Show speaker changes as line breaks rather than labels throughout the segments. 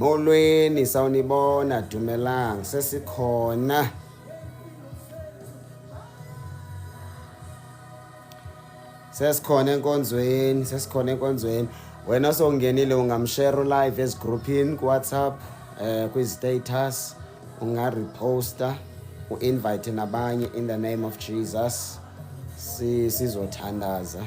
molweni sawunibona dumelang sesikhona enkonzweni wena sowungenile ungamshare live ezigroupini kuWhatsApp kwi-status ungareposta uinvite nabanye in the name of Jesus sizothandaza.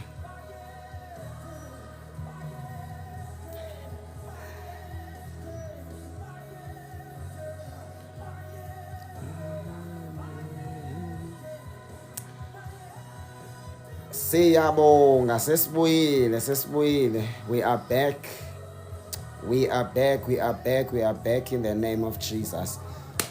Siyabonga sesibuyile we are back in the name of Jesus.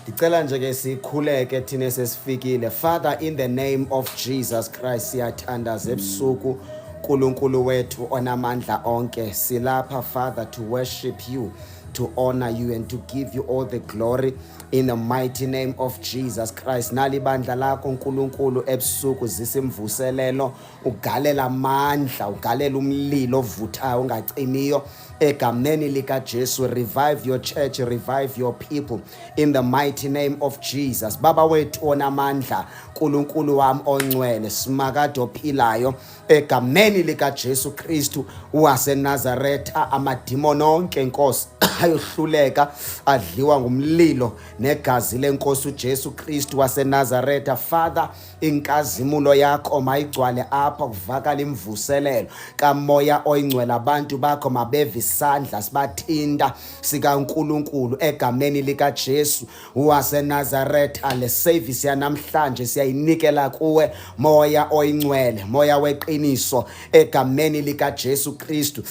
Ndicela nje ke sikhuleke thina sesifikile. Father, in the name of Jesus Christ siyathandaza ebusuku uNkulunkulu wethu onamandla onke. Silapha Father to worship you, to honor you and to give you all the glory in the mighty name of Jesus Christ. Nali bandla lakho uNkulunkulu ebusuku zisimvuselelo, ugalela amandla, ugalela umlilo ovuthayo ongacimiyo egameni lika Jesu. Revive your church, revive your people in the mighty name of Jesus. Baba wethu onamandla, uNkulunkulu wami ongcwele, simakade ophilayo egameni lika Jesu Kristu waseNazaretha, amadimoni onke Nkosi ayohluleka adliwa ngumlilo negazi lenkosi uJesu Kristu waseNazaretha. Father, inkazimulo yakho mayigcwale apha, kuvakala imvuselelo kamoya oyingcwele. Abantu bakho mabeve isandla sibathinta sikaNkulunkulu egameni lika Jesu waseNazaretha. Le service yanamhlanje siyayinikela kuwe moya oyingcwele, moya weqiniso egameni lika Jesu Kristu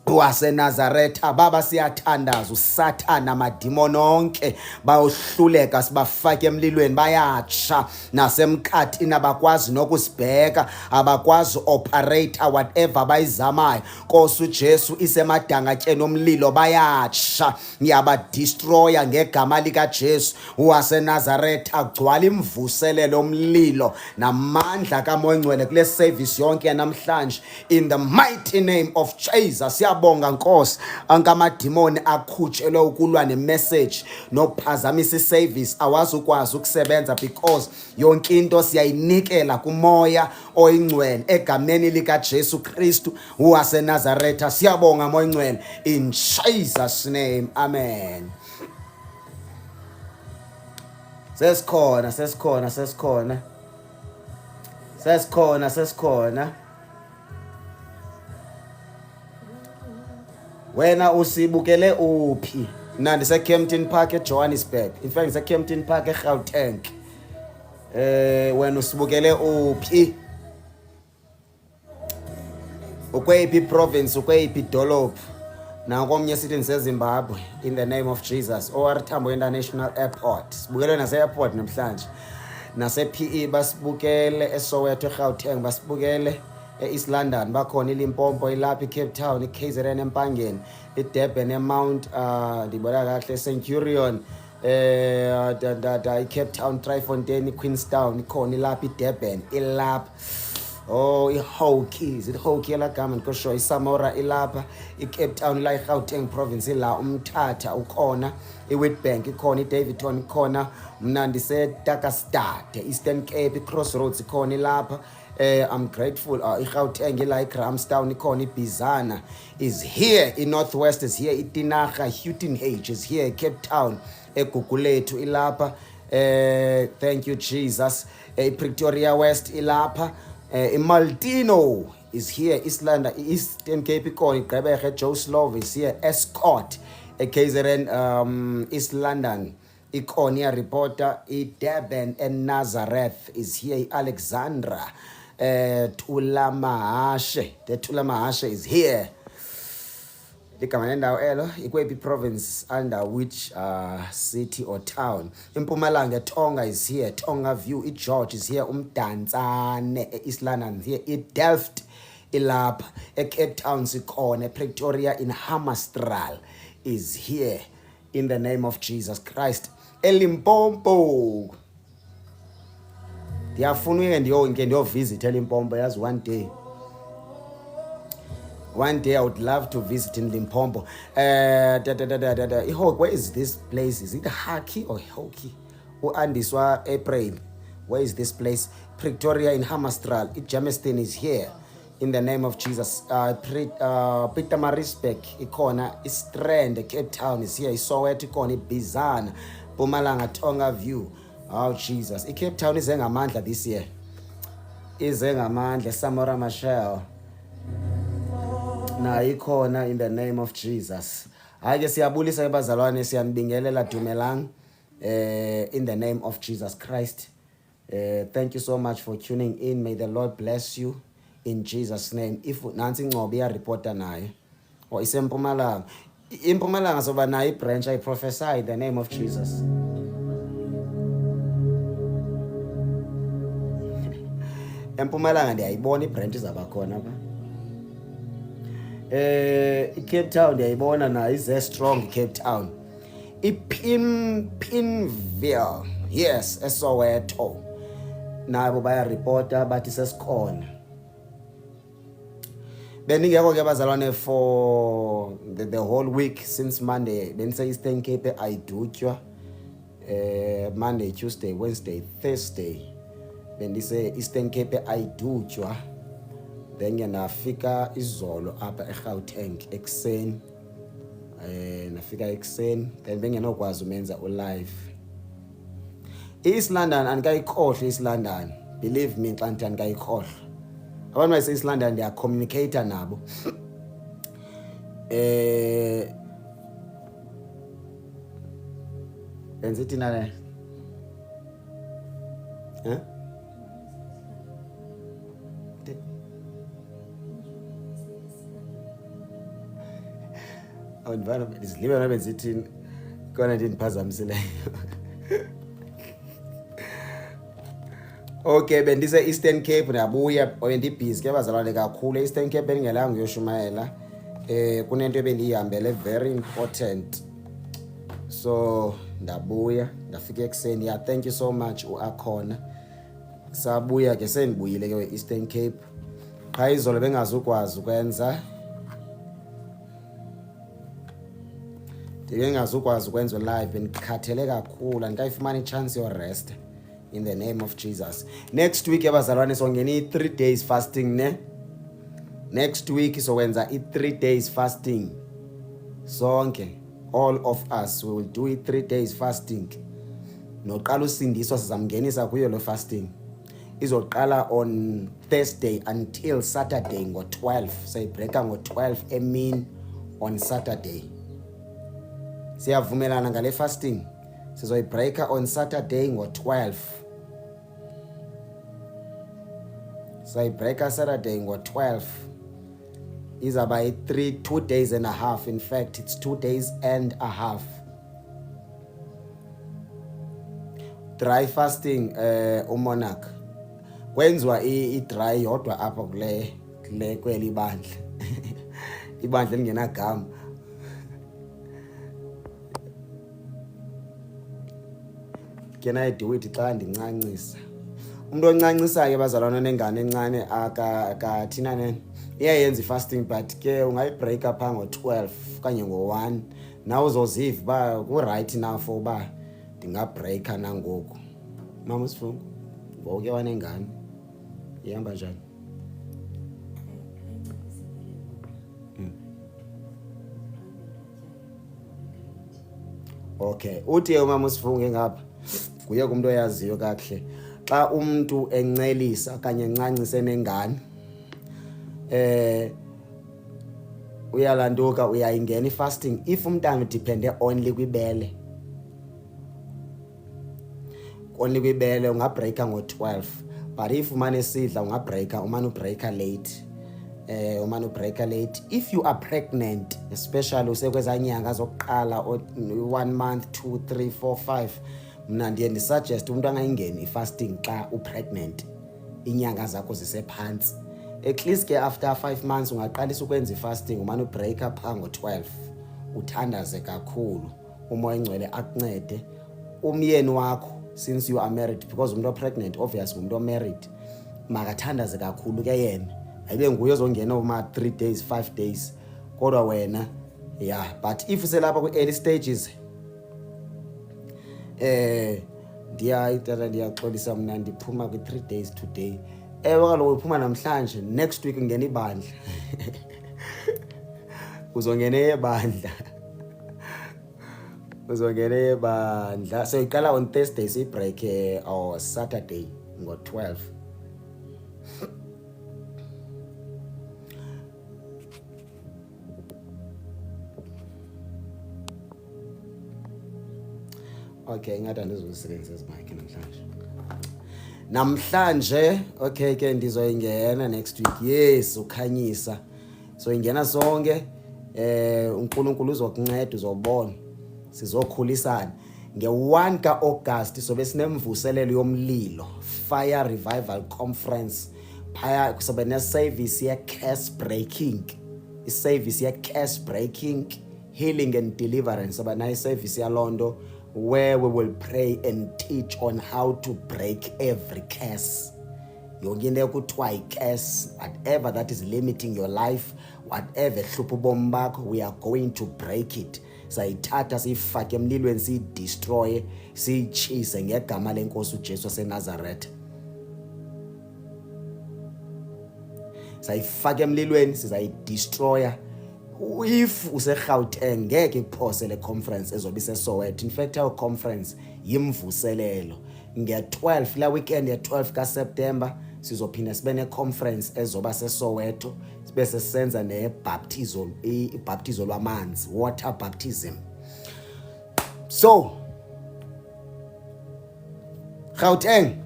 waseNazaretha. Baba siyathandaza uSathana amadimoni onke bayohluleka, sibafake emlilweni, bayatsha nasemkhathini, abakwazi nokusibheka, abakwazi operate whatever bayizamayo. Nkosi uJesu isemadangatyeni omlilo, bayatsha, ngiyabadestroya ngegama lika Jesu waseNazaretha. Gcwala imvuselelo omlilo namandla kaMoya Ngcwele kule service yonke yanamhlanje in the mighty name of Jesus. Bonga Nkosi, angamadimoni akhutshelwe ukulwa nemessage nophazamisa iservice awazi ukwazi ukusebenza because yonke into siyayinikela kumoya oyingcwele egameni lika Jesu Kristu waseNazaretha. Siyabonga Moya Ngcwele in Jesus name, amen. Sesikhona. Wena usibukele uphi? Mina ndise Kempton Park eJohannesburg. In fact ndise Kempton Park eGauteng. Wena usibukele uphi? Ukweyiphi province, ukweyiphi dolophu? Nankomnye sithi ndiseZimbabwe in the name of Jesus. OR Tambo International Airport. Sibukele nase airport namhlanje. Nase PE basibukele, eSoweto eGauteng basibukele. East London bakhona, iLimpopo ilapha, iCape Town, iKZN eMpangeni, iDurban eMount ndibona kahle, Centurion, iCape Town, Tryfontein, iQueenstown ikhona ilapha, iDurban ilapha. Oh, iHockey, is it Hockey elagama ndikosho, iSamora ilapha, iCape Town la, iGauteng province la, uMthatha ukhona, iWitbank ikhona, iDaveyton ikhona, mna ndiseTakastad, Eastern Cape, iCrossroads ikhona ilapha. I'm grateful. iGauteng ila, iGrahamstown ikhona, iBizana is here, iNorthwest is here, iTinarha, Uitenhage is here, Cape Town eGugulethu ilapha. Thank you Jesus. Pretoria West ilapha. iMaltino is here, Eastern Cape ikhona, iGqeberha, Joe Slovo is here, Escort KZN East London ikhona, reporter, iDurban eNazareth is here, Alexandra Thulamahashe, the Thulamahashe is here. Ligama lendawo elo ikwephi province, under which city or town. Impumalanga Tonga is here, Tonga View, iGeorge is here, uMdantsane eEast London is here, iDelft ilapha, eCape Town sikhona, Pretoria in Hammarskraal is here in the name of Jesus Christ. eLimpopo ndiyafuna ndiyovisit eLimpopo yazi one day. One day I would love to visit in Limpopo. Where is this place? Is it Haki or Hoki? Andiswa April. Where is this place? Pretoria in Hamastral. Jamestown is here. In the name of Jesus. Peter Marisbeck, Ikona, Strand, Cape Town is here. Soweto, Ikona, Bizana, Mpumalanga, Tonga View. Oh, Jesus. Cape Town is engamandla this year. Is engamandla, Samora Machel. Na ikhona in the name of Jesus. Ake siyabulisa ebazalwane siyanibingelela Dumelang in the name of Jesus Christ. Thank you so much for tuning in. May the Lord bless you in Jesus name. If nansi Ngcobo ya reporter naye or isempumalanga. Impumalanga soba nayi branch I prophesy in the name of Jesus. Empumalanga ndiyayibona ibranch zabakhona ba. Cape Town ndiyayibona na is a strong Cape Town. Pinville, yes, eSoweto. Nabo baya reporter bathi sesikhona. Beningekho ke bazalwane for the whole week since Monday. Benise Eastern Cape ayidutywa. Monday, Tuesday, Wednesday, Thursday. Bendise Eastern Cape ayidutywa. Then nafika izolo apha eGauteng ekseni. Nafika ekseni then bengenokwazi umenza ulive. East London andikayikhohle East London. Believe me xa ndithi andikayikhohle. Abantu base East London they are communicator nabo. Benzithi na le. Environment is living up sitting kona ndiniphazamiseleyo. Okay bendise Eastern Cape ndabuya oyendibhizi ke bazalwane kakhulu Eastern Cape bengelanga uyoshumayela kunento ebendihambele very important so ndabuya ndafika ekseni. Yeah, thank you so much uAkhona. Sabuya ke sendibuyile ke Eastern Cape. Qha izolo bengazukwazi ukwenza ngingazukwazi ukwenza live ngikhathele kakhulu andikayifumana ichance yo rest in the name of Jesus. Next week abazalwane songena i3 days fasting ne. Next week sokwenza i3 days fasting. Sonke all of us we will do i3 days fasting. Noqala usindiswa sizamngenisa kuyo lo fasting. Izoqala on Thursday until Saturday ngo12. Sayibreaka ngo12 emini on Saturday. Siyavumelana ngale fasting. Sizoyibreaka on Saturday ngo12. Sayibreaka Saturday ngo12. Izaba 2 days and a half. In fact, it's 2 days and a half. Dry fasting uMonarch. Kwenziwa i-dry yodwa apha kule kweli bandla. Ibandla lingenagama. Can I do it xa ndincancisa? Umuntu oncancisa ke bazalwana nengane encane aka thina nene. Iyayenza fasting but ke ungayibreaka pha ngo12 kanye ngo1. Now uzoziva ba ku right now for ba ndingabreaka nangoku. Mama usifunga. Ngoke wanengane. Ihamba njani? Okay, uthi umama usifunge ngapha. Kuye kumuntu oyaziyo kahle. Xa umuntu encelisa kanye encancise nengane uyalanduka uyayingena ifasting if umntana udepende only kwibele. Only kwibele ungabreaka ngo12 but if umane sidla ungabreaka umane ubreaka late. Umane ubreaka late if you are pregnant especially usekweza nyanga zokuqala 1 month 2 3 4 5 mna ndiye ndisuggest umuntu angayingeni ifasting xa upregnant inyanga zakho zisephansi. At least ke after 5 months ungaqalisa ukwenza ifasting umane ubreaka pha ngo12 uthandaze kakhulu umoya engcwele akuncede umyeni wakho since you are married because umuntu pregnant obviously umuntu married makathandaze kakhulu ke yena ayibe nguye ozongena uma 3 days 5 days kodwa wena yeah. But if uselapha ku early stages ndiyaxolisa mna ndiphuma ku 3 days today. Kaloku uphuma namhlanje, next week ngena ibandla uzongena ebandla so iqala on Thursday siyibreak or Saturday ngo-12. Okay, ngathi andizozisebenzisa ezimike namhlanje. Okay ke ndizoyingena next week. Yes, ukhanyisa so ingena sonke. uNkulunkulu uzokunceda, uzobona sizokhulisana. Nge-1 ka-August sobe sinemvuselelo yomlilo, Fire Revival Conference. Phaya kusobe ne-service ye-curse breaking, i-service ye-curse breaking, healing and deliverance. Sobe nayo i-service yalonto where we will pray and teach on how to break every curse. Yonke into ekuthiwa i-curse, whatever that is limiting your life, whatever ehlupha ubomi bakho, we are going to break it. Sayithatha siyifake emlilweni, siyidestroye, siyitshise ngegama lenkosi uJesu waseNazaretha. Sayifake emlilweni, sizayidestroya. If useGauteng ngeke iphose le conference ezobe iseSoweto. In fact our conference yimvuselelo. Nge-12 la weekend ye-12 kaSeptember sizophinda sibe ne-conference ezoba seSoweto, bese senza ne-baptism, ibaptizo lwamanzi, water baptism. So Gauteng,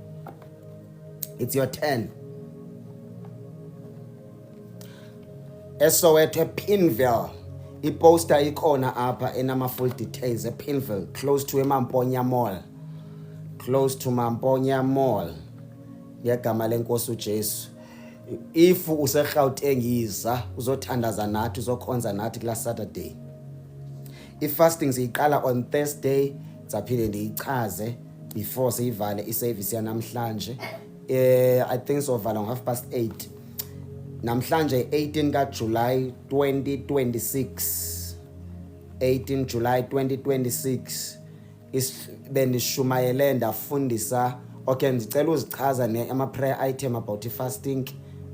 it's your turn. eSoweto ePinville, iposter ikhona apha enama full details. ePinville, close to eMamponya Mall, close to Mamponya Mall, ngegama lenkosi uJesu. If useGauteng yiza uzothandaza nathi, uzokhonza nathi kula Saturday. I-fasting siyiqala on Thursday, zaphinde ndiyichaze before siyivale i-service yanamhlanje. I think sovala ngo8:30. Namhlanje 18 kaJuly 2026, 18 July 2026 bendishumayele ndafundisa. Okay, ndicela uzichaza ama prayer item about fasting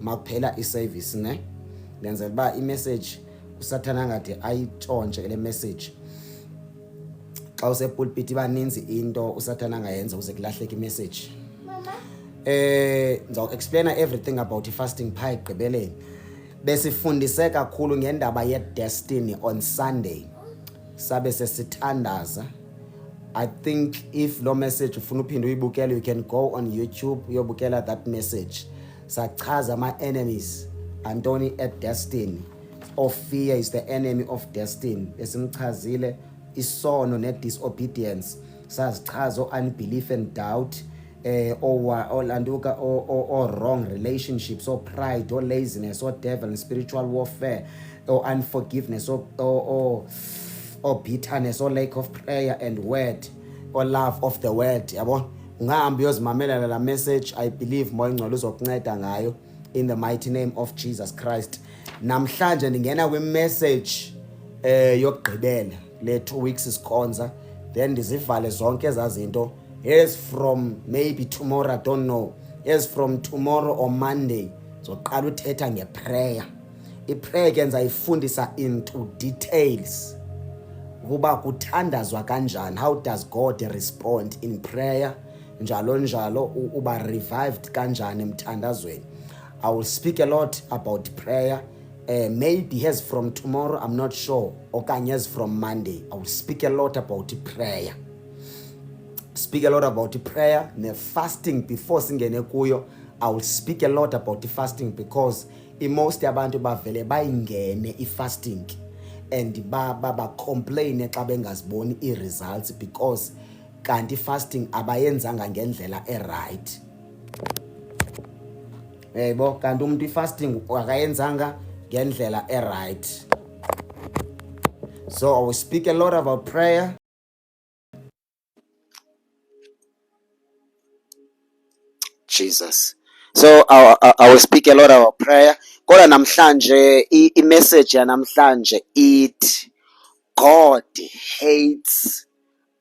makuphela iservice ne. Ndenzela ba imessage usathana ngathi ayitshontshe le message. Xa usepulpit baninzi into usathana ngayenza uze kulahleke imessage. Ndizaku explain everything about fasting pha igqibeleni. Besifundise kakhulu ngendaba ye destiny on Sunday. Sabe sesithandaza. I think if lo message ufuna uphinda uyibukele, you can go on YouTube uyobukela that message. Sachaza ama enemies Antoni at destiny. Of fear is the enemy of destiny. Esimchazile isono ne disobedience. Sazichaza unbelief and doubt. Or wrong relationships, or pride, or laziness, or devil and spiritual warfare, or unforgiveness, or bitterness, or lack of prayer and word, or love of the word. Yabo, ungahambi uyozimamela la message. I believe moya ngcwele uzokunceda ngayo in the mighty name of Jesus Christ. Namhlanje ndingena kwi message yokugqibela le 2 weeks isikhonza, then ndizivale zonke ezazinto. As from maybe tomorrow, I don't know. As from tomorrow or Monday, so qala uthetha ngeprayer. Iprayer kenza ifundisa into details. Kuba kuthandazwa kanjani, how does God respond in prayer? Njalo njalo uba revived kanjani emthandazweni. I will speak a lot about prayer. Maybe as from tomorrow, I'm not sure. Okanye as from Monday, I will speak a lot about prayer. Speak a lot about prayer ne fasting. Before singene kuyo, I will speak a lot about the fasting because most abantu bavele bayingene i-fasting and ba complain xa bengaziboni i-results because kanti fasting abayenzanga ngendlela e-right. Yebo, kanti umuntu i-fasting akayenzanga ngendlela e-right. So I will speak a lot about prayer. Jesus. So I will speak a lot about prayer. Kodwa namhlanje i-message yanamhlanje ithi God hates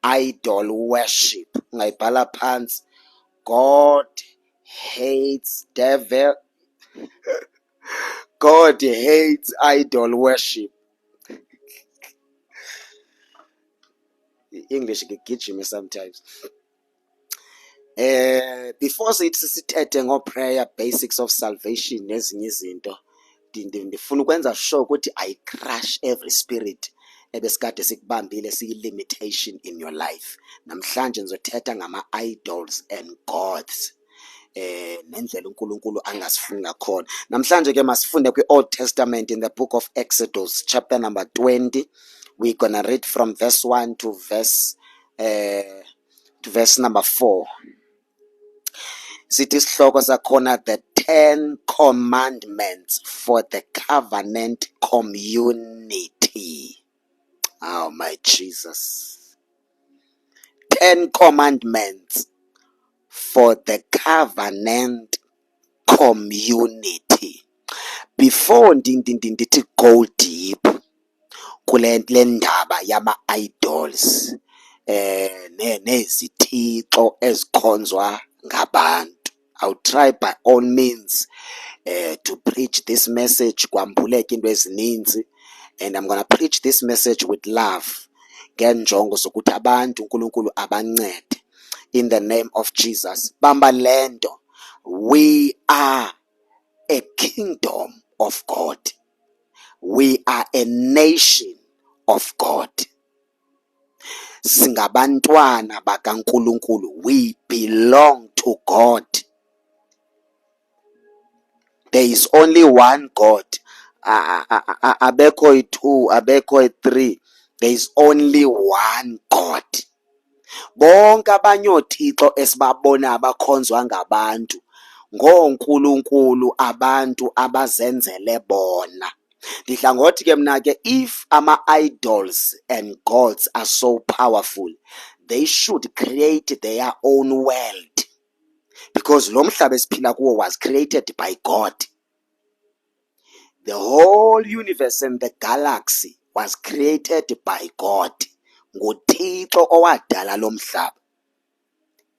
idol worship. Ungayibhala phansi. God hates devil. God hates idol worship. English gigijime sometimes. Before sithi sithethe ngo-prayer, basics of salvation nezinye izinto, ndifuna ukwenza sure ukuthi I crush every spirit ebesikade sikubambile siyi-limitation in your life. Namhlanje ngizothetha ngama-idols and gods. Nendlela uNkulunkulu angasifuni ngakhona. Namhlanje ke masifunde kwi-Old Testament in the book of Exodus chapter number 20. We're gonna read from verse 1 to verse number 4. Sithi isihloko sakhona the 10 commandments for the covenant community. Oh my Jesus. 10 commandments for the covenant community. Before ndithi go deep kule ndaba yama-idols nezithixo ezikhonzwa ngabantu. I'll try by all means to preach this message kwambuleke into ezininzi, and I'm going to preach this message with love ngenjongo sokuthi abantu uNkulunkulu abancede in the name of Jesus. Bamba lento, we are a kingdom of God. We are a nation of God. Singabantwana bakaNkulunkulu. We belong to God. There is only one God. Abekho two, abekho three. There is only one God. Bonke abanye othixo esibabona abakhonzwa ngabantu ngoNkulunkulu, abantu abazenzele bona. Ndidla ngothi ke mna ke, if ama-idols and gods are so powerful, they should create their own world, because lo mhlaba esiphila kuwo was created by God. The whole universe and the galaxy was created by God. NguThixo owadala lo mhlaba.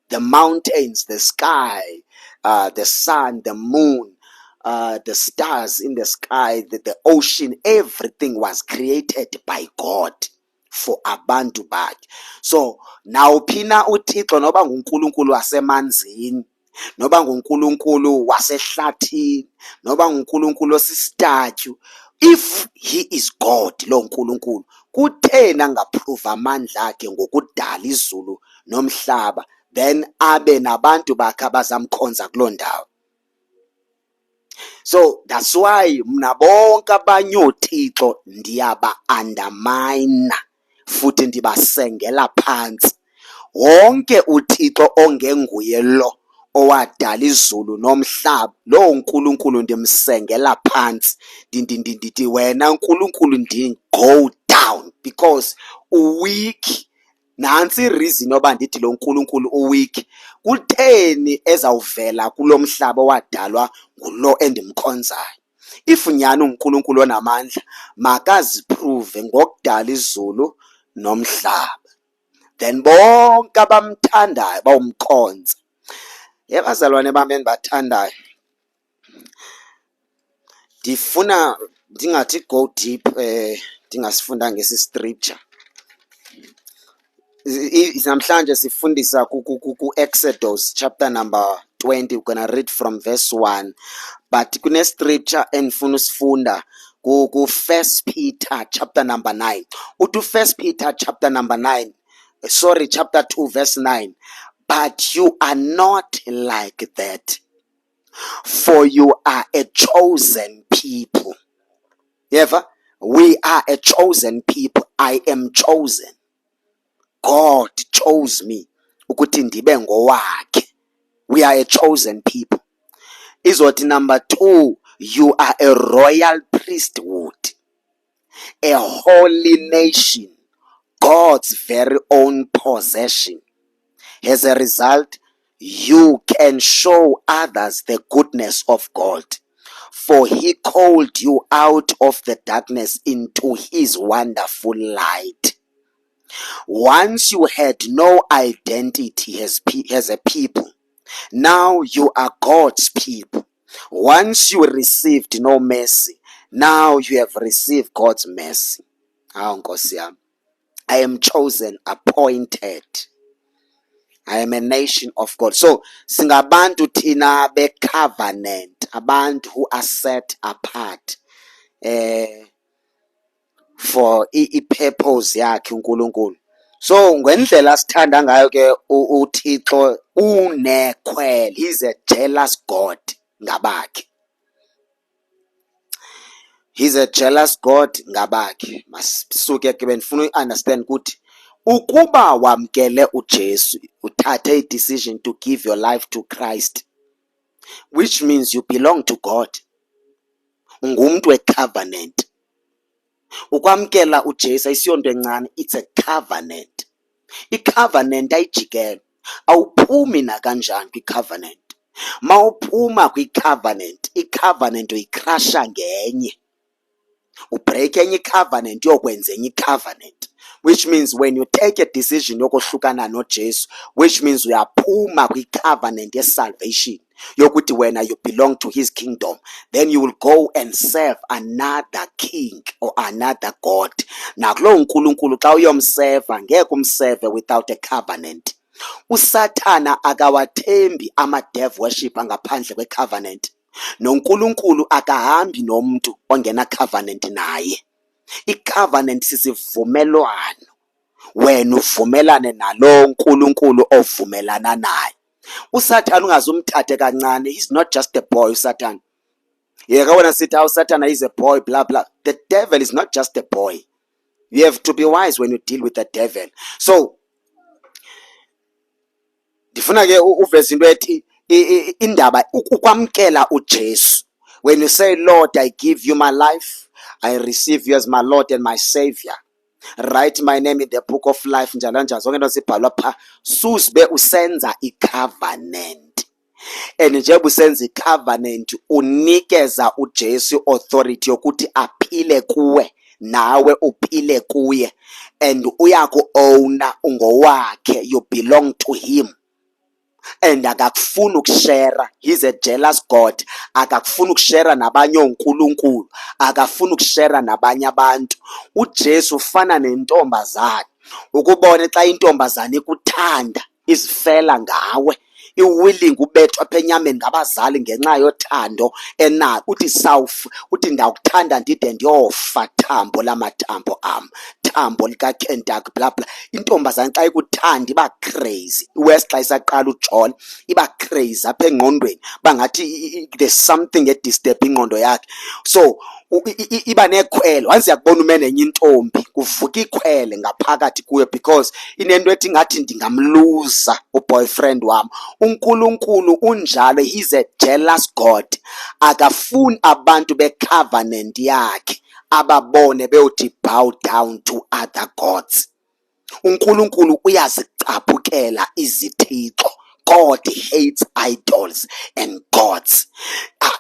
The mountains, the sky, the sun, the moon, the stars in the sky, the ocean, everything was created by God for abantu bakhe. So nawuphina uThixo, noba nguNkulunkulu wasemanzini, noba nguNkulunkulu wasehlathini, noba nguNkulunkulu osisitatyu, if he is God lo nkulunkulu, kutheni angaprove amandla akhe ngokudala izulu nomhlaba, then abe nabantu bakhe abazamkhonza kuloo ndawo? So that's why mna bonke abanye othixo ndiyaba-undermine futhi ndibasengela phantsi. Wonke uthixo ongenguye lo owadala izulu nomhlaba, lo nkulunkulu ndimsengela phantsi. Ndithi wena nkulunkulu go down, because uweak. Nansi ireason yoba ndithi lo nkulunkulu uweak. Kutheni ezawuvela kulo mhlaba owadalwa ngulo endimkhonzayo? If nyani unkulunkulu onamandla, makaziprove ngokudala izulu nomhlaba, then bonke abamthandayo bawumkhonza. Bazalwane bami endibathandayo, ndifuna ndingathi go deep ndingasifunda ngesi scripture. Namhlanje sifundisa ku-Exodus chapter number 20. We're gonna read from verse 1, but kune scripture endifuna usifunda ku-1 Peter chapter number 9. Uthi 1 Peter chapter number 9, sorry, chapter 2 verse 9. But you are not like that, for you are a chosen people. Ever? We are a chosen people. I am chosen. God chose me ukuthi ndibe ngowakhe. We are a chosen people. Izothi number 2, you are a royal priesthood, a holy nation, God's very own possession. As a result, you can show others the goodness of God. For he called you out of the darkness into his wonderful light. Once you had no identity as a people, now you are God's people. Once you received no mercy, now you have received God's mercy. I am chosen, appointed. I am a nation of God. So singabantu tina be covenant, abantu who are set apart for i-purpose yakhe uNkulunkulu. So ngendlela sithanda ngayo ke uThixo unekhwele. He's a jealous God ngabakhe. He's a jealous God ngabakhe. Masisuke ke benifuna uunderstand ukuthi ukuba wamkele uJesu, uthathe i-decision to give your life to Christ, which means you belong to God. Ungumntu we-covenant. Ukwamkela uJesu ayisiyonto encane, it's a covenant. I-covenant ayijikelo. Awuphumi nakanjani kwi-covenant. Mawuphuma kwi-covenant, i-covenant uyikrasha ngenye. Ubreak enye i-covenant yokwenza enye i-covenant. Which means when you take a decision yokohlukana noJesu, which means uyaphuma kwi-covenant ye-salvation yokuthi wena you belong to his kingdom, then you will go and serve another king or another God. Nakulo uNkulunkulu xa uyomseva ngeke umseve without a covenant. USathana akawathembi ama-dev worship ngaphandle kwe-covenant. NoNkulunkulu akahambi nomuntu ongena covenant naye. I-covenant sisivumelwano. Wena uvumelane nalo uNkulunkulu ovumelana naye. USathana ungazumthathe kancane. He's not just a boy, uSathana. Yeka wena sithi uSathana is a boy, blah blah. The devil is not just a boy. You have to be wise when you deal with the devil. So ndifuna ke uveze into ethi indaba ukwamkela uJesu. When you say, Lord, I give you my life, I receive you as my Lord and my Savior. Write my name in the book of life. Njalo njalo zonke into zibhalwa pha. Susbe usenza i-covenant. And njengoba usenza i-covenant unikeza uJesu authority yokuthi aphile kuwe nawe uphile kuye. And uyaku-owna ungowakhe. You belong to him. And akakufuna ukushare. He's a jealous God. Akakufuna ukushare nabanye onkulunkulu, akafuna ukushare nabanye abantu. uJesu ufana nentombazana. Ukubone xa intombazana ikuthanda izifela ngawe, iwilling ubethwa apha enyameni ngabazali ngenxa yothando enalo. Uthi sawufa, uthi ndakuthanda ndide ndiyofa thambo lamathambo am, thambo likaKentucky bla bla. Intombazana xa ikuthanda iba crazy. West xa isaqala uJohn iba crazy apha engqondweni, bangathi there's something edisturb ingqondo yakhe. So iba nekhwele. Once yakubona ume nenye intombi kuvuka ikhwele ngaphakathi kuyo, because inento ethi ngathi ndingamluza uboyfriend wam. uNkulunkulu unjalo. He's a jealous God. Akafuni abantu becovenant yakhe ababone beyothi bow down to other gods. uNkulunkulu uyazicaphukela izithixo. God hates idols and gods.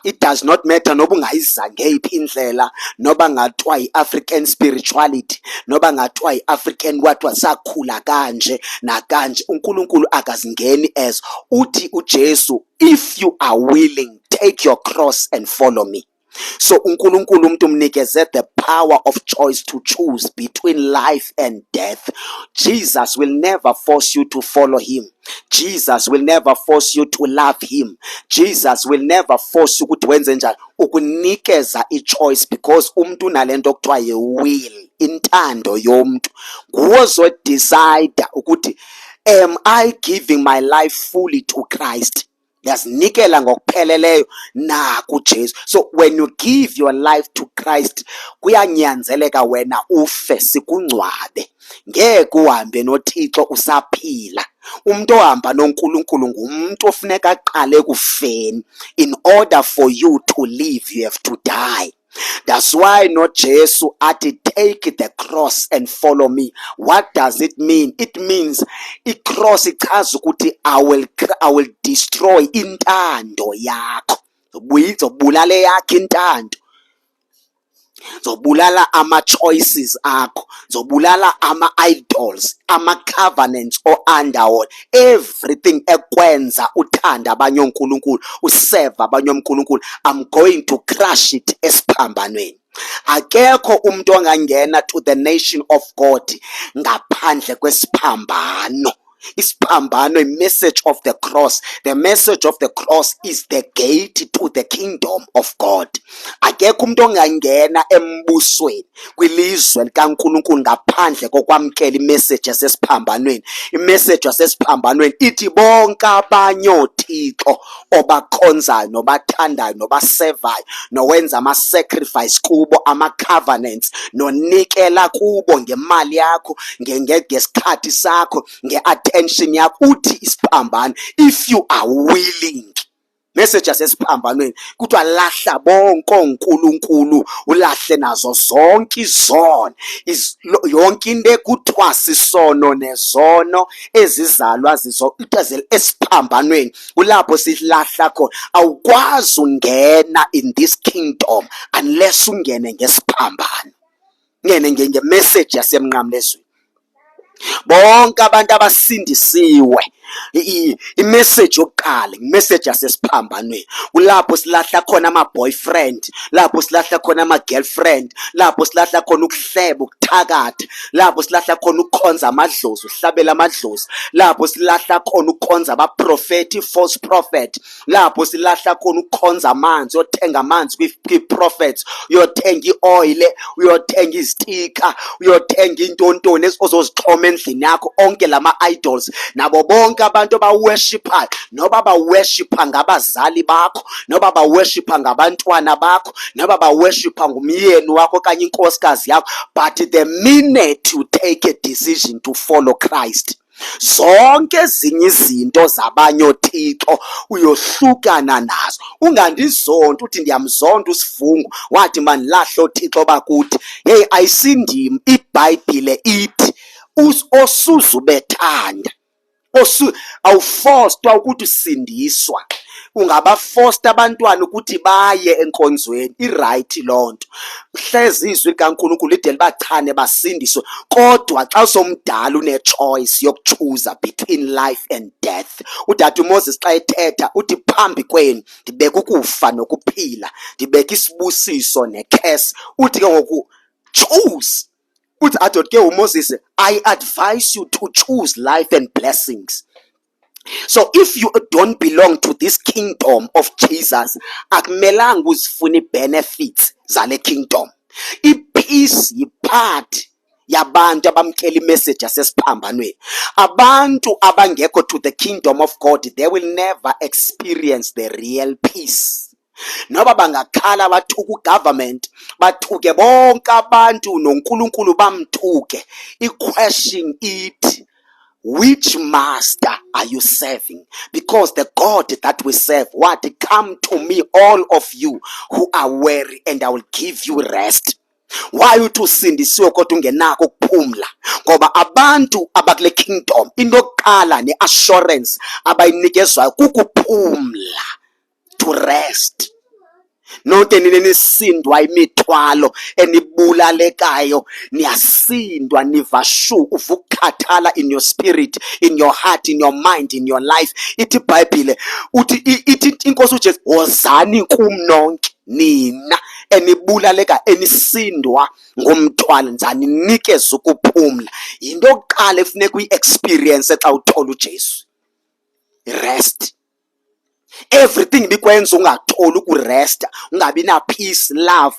It does not matter noba ungayizanga ngeyiphi indlela, noba ngathiwa yi-African spirituality, noba ngathiwa yi-African wathiwa sakhula kanje nakanje. uNkulunkulu akazingeni as. Uthi uJesu, if you are willing, take your cross and follow me. So uNkulunkulu umuntu umnikeze the power of choice to choose between life and death. Jesus will never force you to follow him. Jesus will never force you to love him. Jesus will never force you ukuthi wenze njani. Ukunikeza i-choice, because umuntu unalento okuthiwa yi-will, intando yomuntu. Nguwo zodecide ukuthi am I giving my life fully to Christ? Yazinikela ngokupheleleyo na kuJesu. So when you give your life to Christ, kuyanyanzeleka wena ufe sikungcwabe. Ngeke uhambe noThixo usaphila. Umuntu ohamba noNkulunkulu ngumuntu ofuneka aqale kufeni. In order for you to live, you have to die. That's why not Jesus athi take the cross and follow me. What does it mean? It means i-cross ichaza ukuthi I will destroy intando yakho. Zobulala yakho intando. Zobulala ama-choices akho, zobulala ama-idols, ama-covenants o-underworld, everything ekwenza uthanda abanye onkulunkulu, useva abanye onkulunkulu. I'm going to crush it esiphambanweni. Akekho umuntu ongangena to the nation of God ngaphandle kwesiphambano. Isiphambano, a message of the cross. The message of the cross is the gate to the kingdom of God. Akekho umuntu ongangena embusweni kwilizwe likaNkulunkulu ngaphandle kokwamkela imessage yasesiphambanweni. Imessage yasesiphambanweni ithi bonke abanye othixo obakhonzayo nobathandayo nobasevayo nowenza ama-sacrifice kubo, ama-covenants, nonikela kubo ngemali yakho, ngesikhathi sakho, nge-attention yakho, uthi isiphambano, if you are willing. Message yasesiphambanweni kuthiwa lahla bonke onkulunkulu, ulahle nazo zonke izono, yonke into ekuthiwa sisono nezono ezizalwa zizozela esiphambanweni. Kulapho silahla khona. Awukwazi ungena in this kingdom unless ungene ngesiphambano, ngene ngemessage yasemnqamlezweni. Bonke abantu abasindisiwe, imessage yokuqala, imessage yasesiphambanweni. Kulapho silahla khona ama-boyfriend, lapho silahla khona ama-girlfriend, lapho silahla khona ukuhleba, ukuthakatha, lapho silahla khona ukukhonza amadlozi, uhlabela amadlozi, lapho silahla khona ukukhonza abaprofeti, false prophet, lapho silahla khona ukukhonza amanzi, uyothenga amanzi kwi-prophets, uyothenga i-oil, uyothenga izitika, uyothenga intontoni ozozixhoma endlini yakho. Onke lama-idols nabo bonke abantu abaworshiphayo, noba baworshipha ngabazali bakho, noba baworshipha ngabantwana bakho, noba baworshipha ngumyeni wakho kanye inkosikazi yakho, but the minute you take a decision to follow Christ, zonke ezinye izinto zabanye othixo uyohlukana nazo. Ungandizonda uthi ndiyamzonda uSivungu wathi manilahla othixo bakuthi. Hey, ayisindimi, iBhayibhile ithi osuzubethanda, awuforced ukuthi usindiswa. Ungabaforced abantwana ukuthi baye enkonzweni, i-right loo nto. Hlezi izwi likaNkulunkulu lide libachane basindiswe, kodwa xa usomdala une-choice yokuchuza between life and death. Udade uMoses xa ethetha uthi phambi kwenu ndibeka ukufa nokuphila, ndibeka isibusiso necurse. Uthi ke ngoku choose. Uthi adoda ke uMoses, I advise you to choose life and blessings. So if you don't belong to this kingdom of Jesus, akumelanga uzifune benefits zale kingdom. I-peace yipart yabantu abamkela imessage yasesiphambanweni. Abantu abangekho to the kingdom of God, they will never experience the real peace. Noba bangakhala bathuka ugovernment, bathuke bonke abantu noNkulunkulu bamthuke, i-question ithi, which master are you serving? Because the God that we serve, what? Come to me, all of you who are weary, and I will give you rest. Why uthi usindisiwe kodwa ungenako ukuphumla? Ngoba abantu abakule kingdom, into yokuqala ne-assurance abayinikezwayo kukuphumla, to rest. Nonke nini nisindwa imithwalo enibulalekayo, niyasindwa, nivashu, uvukhathala in your spirit, in your heart, in your mind, in your life. Ithi iBhayibhile uthi inkosi uJesu, wozani kum nonke nina enibulaleka enisindwa ngomthwalo, ndizaninikeza ukuphumla. Yinto yokuqala efuneka uyi-experience xa uthola uJesu, rest. Everything bikwenza ungatholi ukuresta, ungabi na peace, love,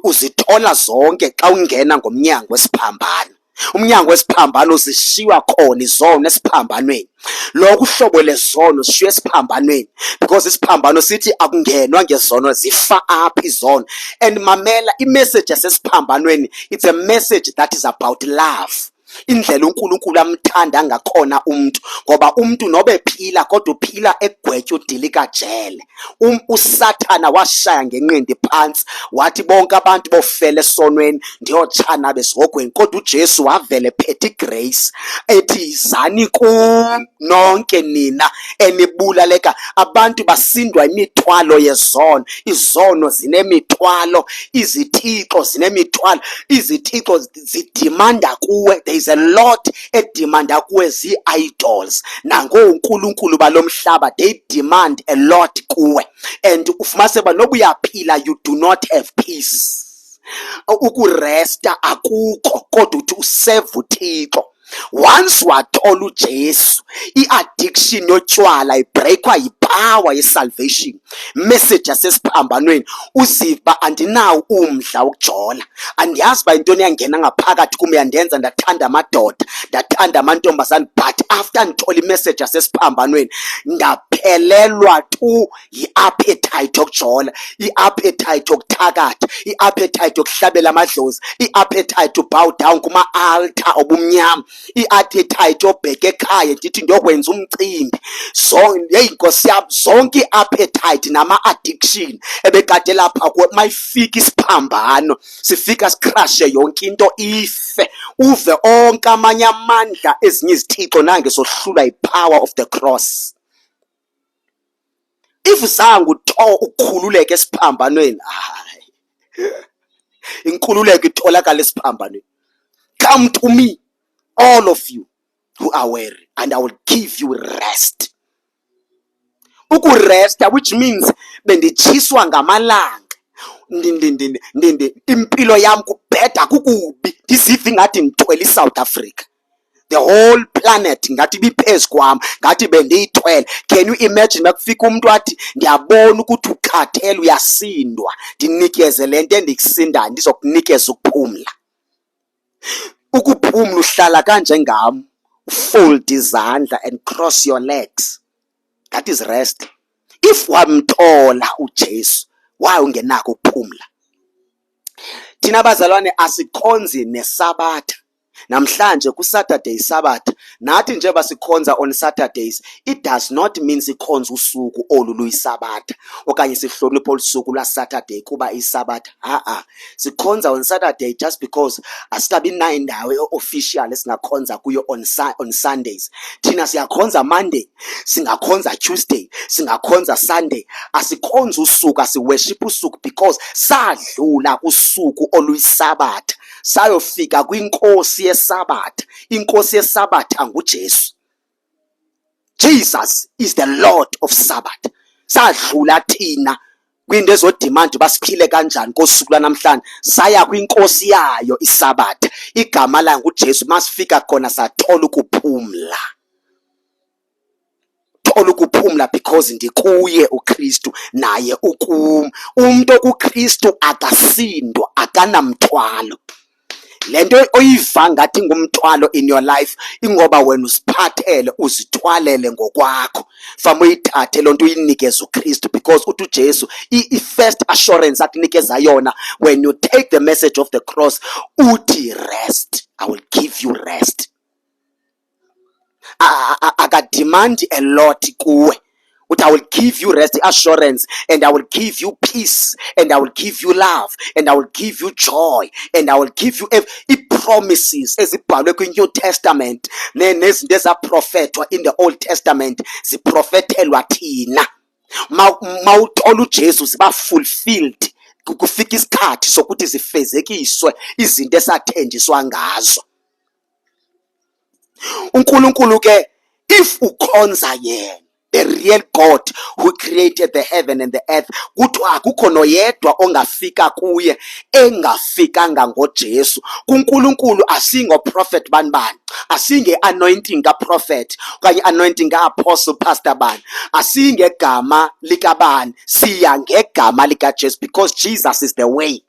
uzithola zonke xa ungena ngomnyango wesiphambano. Umnyango wesiphambano zishiywa khona izono esiphambanweni. Lokho uhlobo lezono sishiywe esiphambanweni, because isiphambano sithi akungenwa ngezono, zifa apha izono. And mamela, imessage yasesiphambanweni, it's a message that is about love. indlela uNkulunkulu amthanda ngakhona umuntu, ngoba umuntu nobe phila kodwa uphila egwetya udilika jele. Usathana washaya ngenqindi phansi wathi bonke abantu bofela esonweni ndiyotshana besihogweni, kodwa uJesu wavele phethe igrace ethi yizani kum nonke nina enibulaleka. Abantu basindwa imithwalo yezono, izono zinemithwalo, izithixo zinemithwalo, izithixo zidimanda kuwe. There is a lot edimanda kuwe zii-idols, nangoonkulunkulu balomhlaba, they demand a lot kuwe, and ufumaseba noba uyaphila you do not have peace. Ukuresta akukho, kodwa uthi useve uThixo. Once wathola uJesu, i-addiction yotshwala ibreakwa yipower yesalvation, message yasesiphambanweni. Uziva andinawo umdla wokujola, andiyazi uba yintoni yangena ngaphakathi kum, yandenza ndathanda amadoda, ndathanda amantombazane, but after ndithola imessage yasesiphambanweni ndaphelelwa tu yi-appetite yokujola, i-appetite yokuthakatha, i-appetite yokuhlabela amadlozi, i-appetite to bow down kuma-altar obumnyama, i-appetite yobheka ekhaya ndithi ndiyokwenza umcimbi. Hey Nkosi yami, zonke i-appetite nama-addiction ebekade lapha kuwe, mayifika isiphambano sifika sikrashe yonke into ife, uve onke amanye amandla ezinye izithixo nange sohlulwa yi-power of the cross. If zange ukhululeke esiphambanweni, inkululeko itholakala esiphambanweni. Come to me, all of you who are weary, and I will give you rest. Ukuresta, which means benditshiswa ngamalanga, impilo yami kubheda kukubi, ndisiva ingathi ndithwele iSouth Africa. The whole planet ngathi biphezu kwami, ngathi bendiyithwele. Can you imagine makufika umuntu wathi ndiyabona ukuthi ukhathele uyasindwa, ndinikeze lento endikusindayo, ndizokunikeza ukuphumla. Ukuphumla uhlala kanje ngami, fold izandla and cross your legs. That is rest. If wamthola uJesu, why ungenako ukuphumla? Thina bazalwane asikhonzi nesabatha. Namhlanje ku-Saturday Sabbath, nathi nje basikhonza on Saturdays, it does not mean sikhonza usuku olu luyisabatha okanye sihlonipha olusuku lwaSaturday kuba isabatha. Sikhonza on Saturday just because asikabi nayo indawo official esingakhonza kuyo on Sundays. Thina siyakhonza Monday, singakhonza Tuesday, singakhonza Sunday. Asikhonza usuku, asiworship usuku because sadlula usuku oluyisabatha sayofika kwinkosi yesabatha. Inkosi yesabatha nguJesu. Jesus is the Lord of Sabbath. Sadlula thina kwinto ezodimanda basiphile kanjani kosuku lwanamhlanje, saya kwinkosi yayo isabatha. Igama layo nguJesu. Masifika khona sathola ukuphumla. Thola ukuphumla because ndikuye uKristu naye ukum. Umuntu okuKristu akasindwa, akanamthwalo. Lento oyiva ngathi ngumthwalo in your life ingoba wena usiphathele, uzithwalele ngokwakho. Fama uyithathe lonto uyinikeze uKristu because uthi uJesu i-first assurance akunikeza yona when you take the message of the cross, uthi rest, I will give you rest. Akademand a lot kuwe. But I will give you rest, assurance, and I will give you peace, and I will give you love, and I will give you joy, and I will give you promises ezibhalwe kwi-New Testament nezinto ezaprofethwa in the Old Testament ziprofethelwa thina. Mawuthola uJesu ziba fulfilled, kufika isikhathi sokuthi zifezekiswe izinto esathenjiswa ngazo. uNkulunkulu ke if ukhonza yena, the real God who created the heaven and the earth, kuthiwa akukho noyedwa ongafika kuye engafikanga ngoJesu. kuNkulunkulu asingo-prophet banibani, asinge-anointing ka-prophet okanye anointing ka-apostle pastor bani, asingegama likabani, siya ngegama likaJesu because Jesus is the way,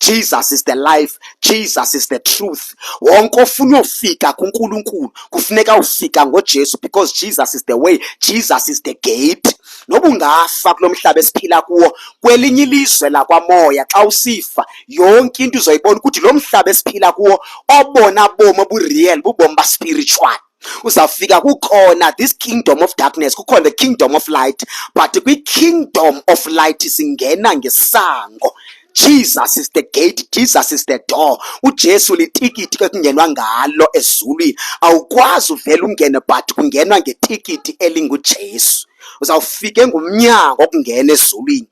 Jesus is the life, Jesus is the truth. Wonke ofuna ufika kuNkulunkulu kufuneka ufika ngoJesu because Jesus is the way, Jesus is the gate.
nobungafa kulomhlaba esiphila kuwo kwelinye ilizwe lakwamoya xa usifa yonke into uzoyibona ukuthi lo mhlaba esiphila kuwo obona bomo obureal bubomi baspiritual uzawufika kukhona this kingdom of darkness kukhona the kingdom of light but kwi-kingdom of light singena ngesango. Jesus is the gate, Jesus is the door. uJesu litikiti ekungenwa ngalo ezulwini awukwazi uvela ungene but kungenwa ngetikiti elinguJesu. Uzawufika ngumnyango okungena ezulwini.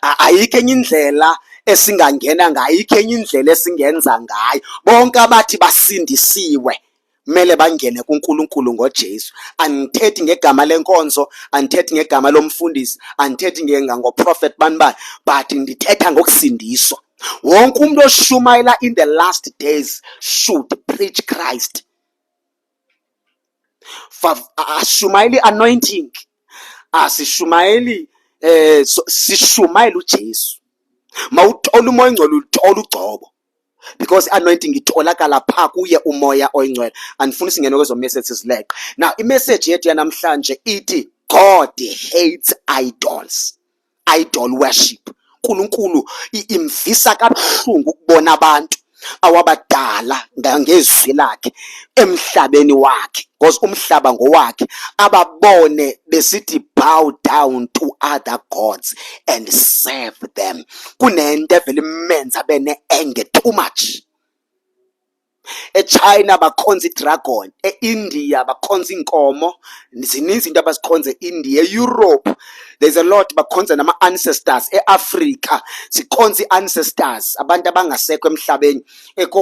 Ayikho enye indlela esingangena ngayo, ayikho enye indlela esingenza ngayo. Bonke abathi basindisiwe mele bangene kuNkulunkulu ngoJesu. Andithethi ngegama lenkonzo, andithethi ngegama lomfundisi, andithethi ngoprofet banibani, but ndithetha ngokusindiswa. Wonke umuntu oshumayela in the last days should preach Christ. Ashumayeli anointing, asishumayeli sishumayela uJesu. Mawuthola umoya ongcwele uthola ugcobo, because anointing itholakala pha kuye umoya oyingcwele. Andifuni singene kwezo messages leqe. Now imessage yethu yanamhlanje ithi God hates idols, idol worship. uNkulunkulu imvisa kabuhlungu ukubona abantu awabadala ngezwi lakhe emhlabeni wakhe, because umhlaba ngowakhe, ababone besithi bow down to other gods and serve them. Kunento evele imenza bene enge too much. eChina bakhonza idragon, eIndia bakhonza inkomo, zininzi into abazikhonza eIndia. eEurope there's a lot bakhonza nama ancestors. eAfrica sikhonza ancestors, abantu abangasekho emhlabeni.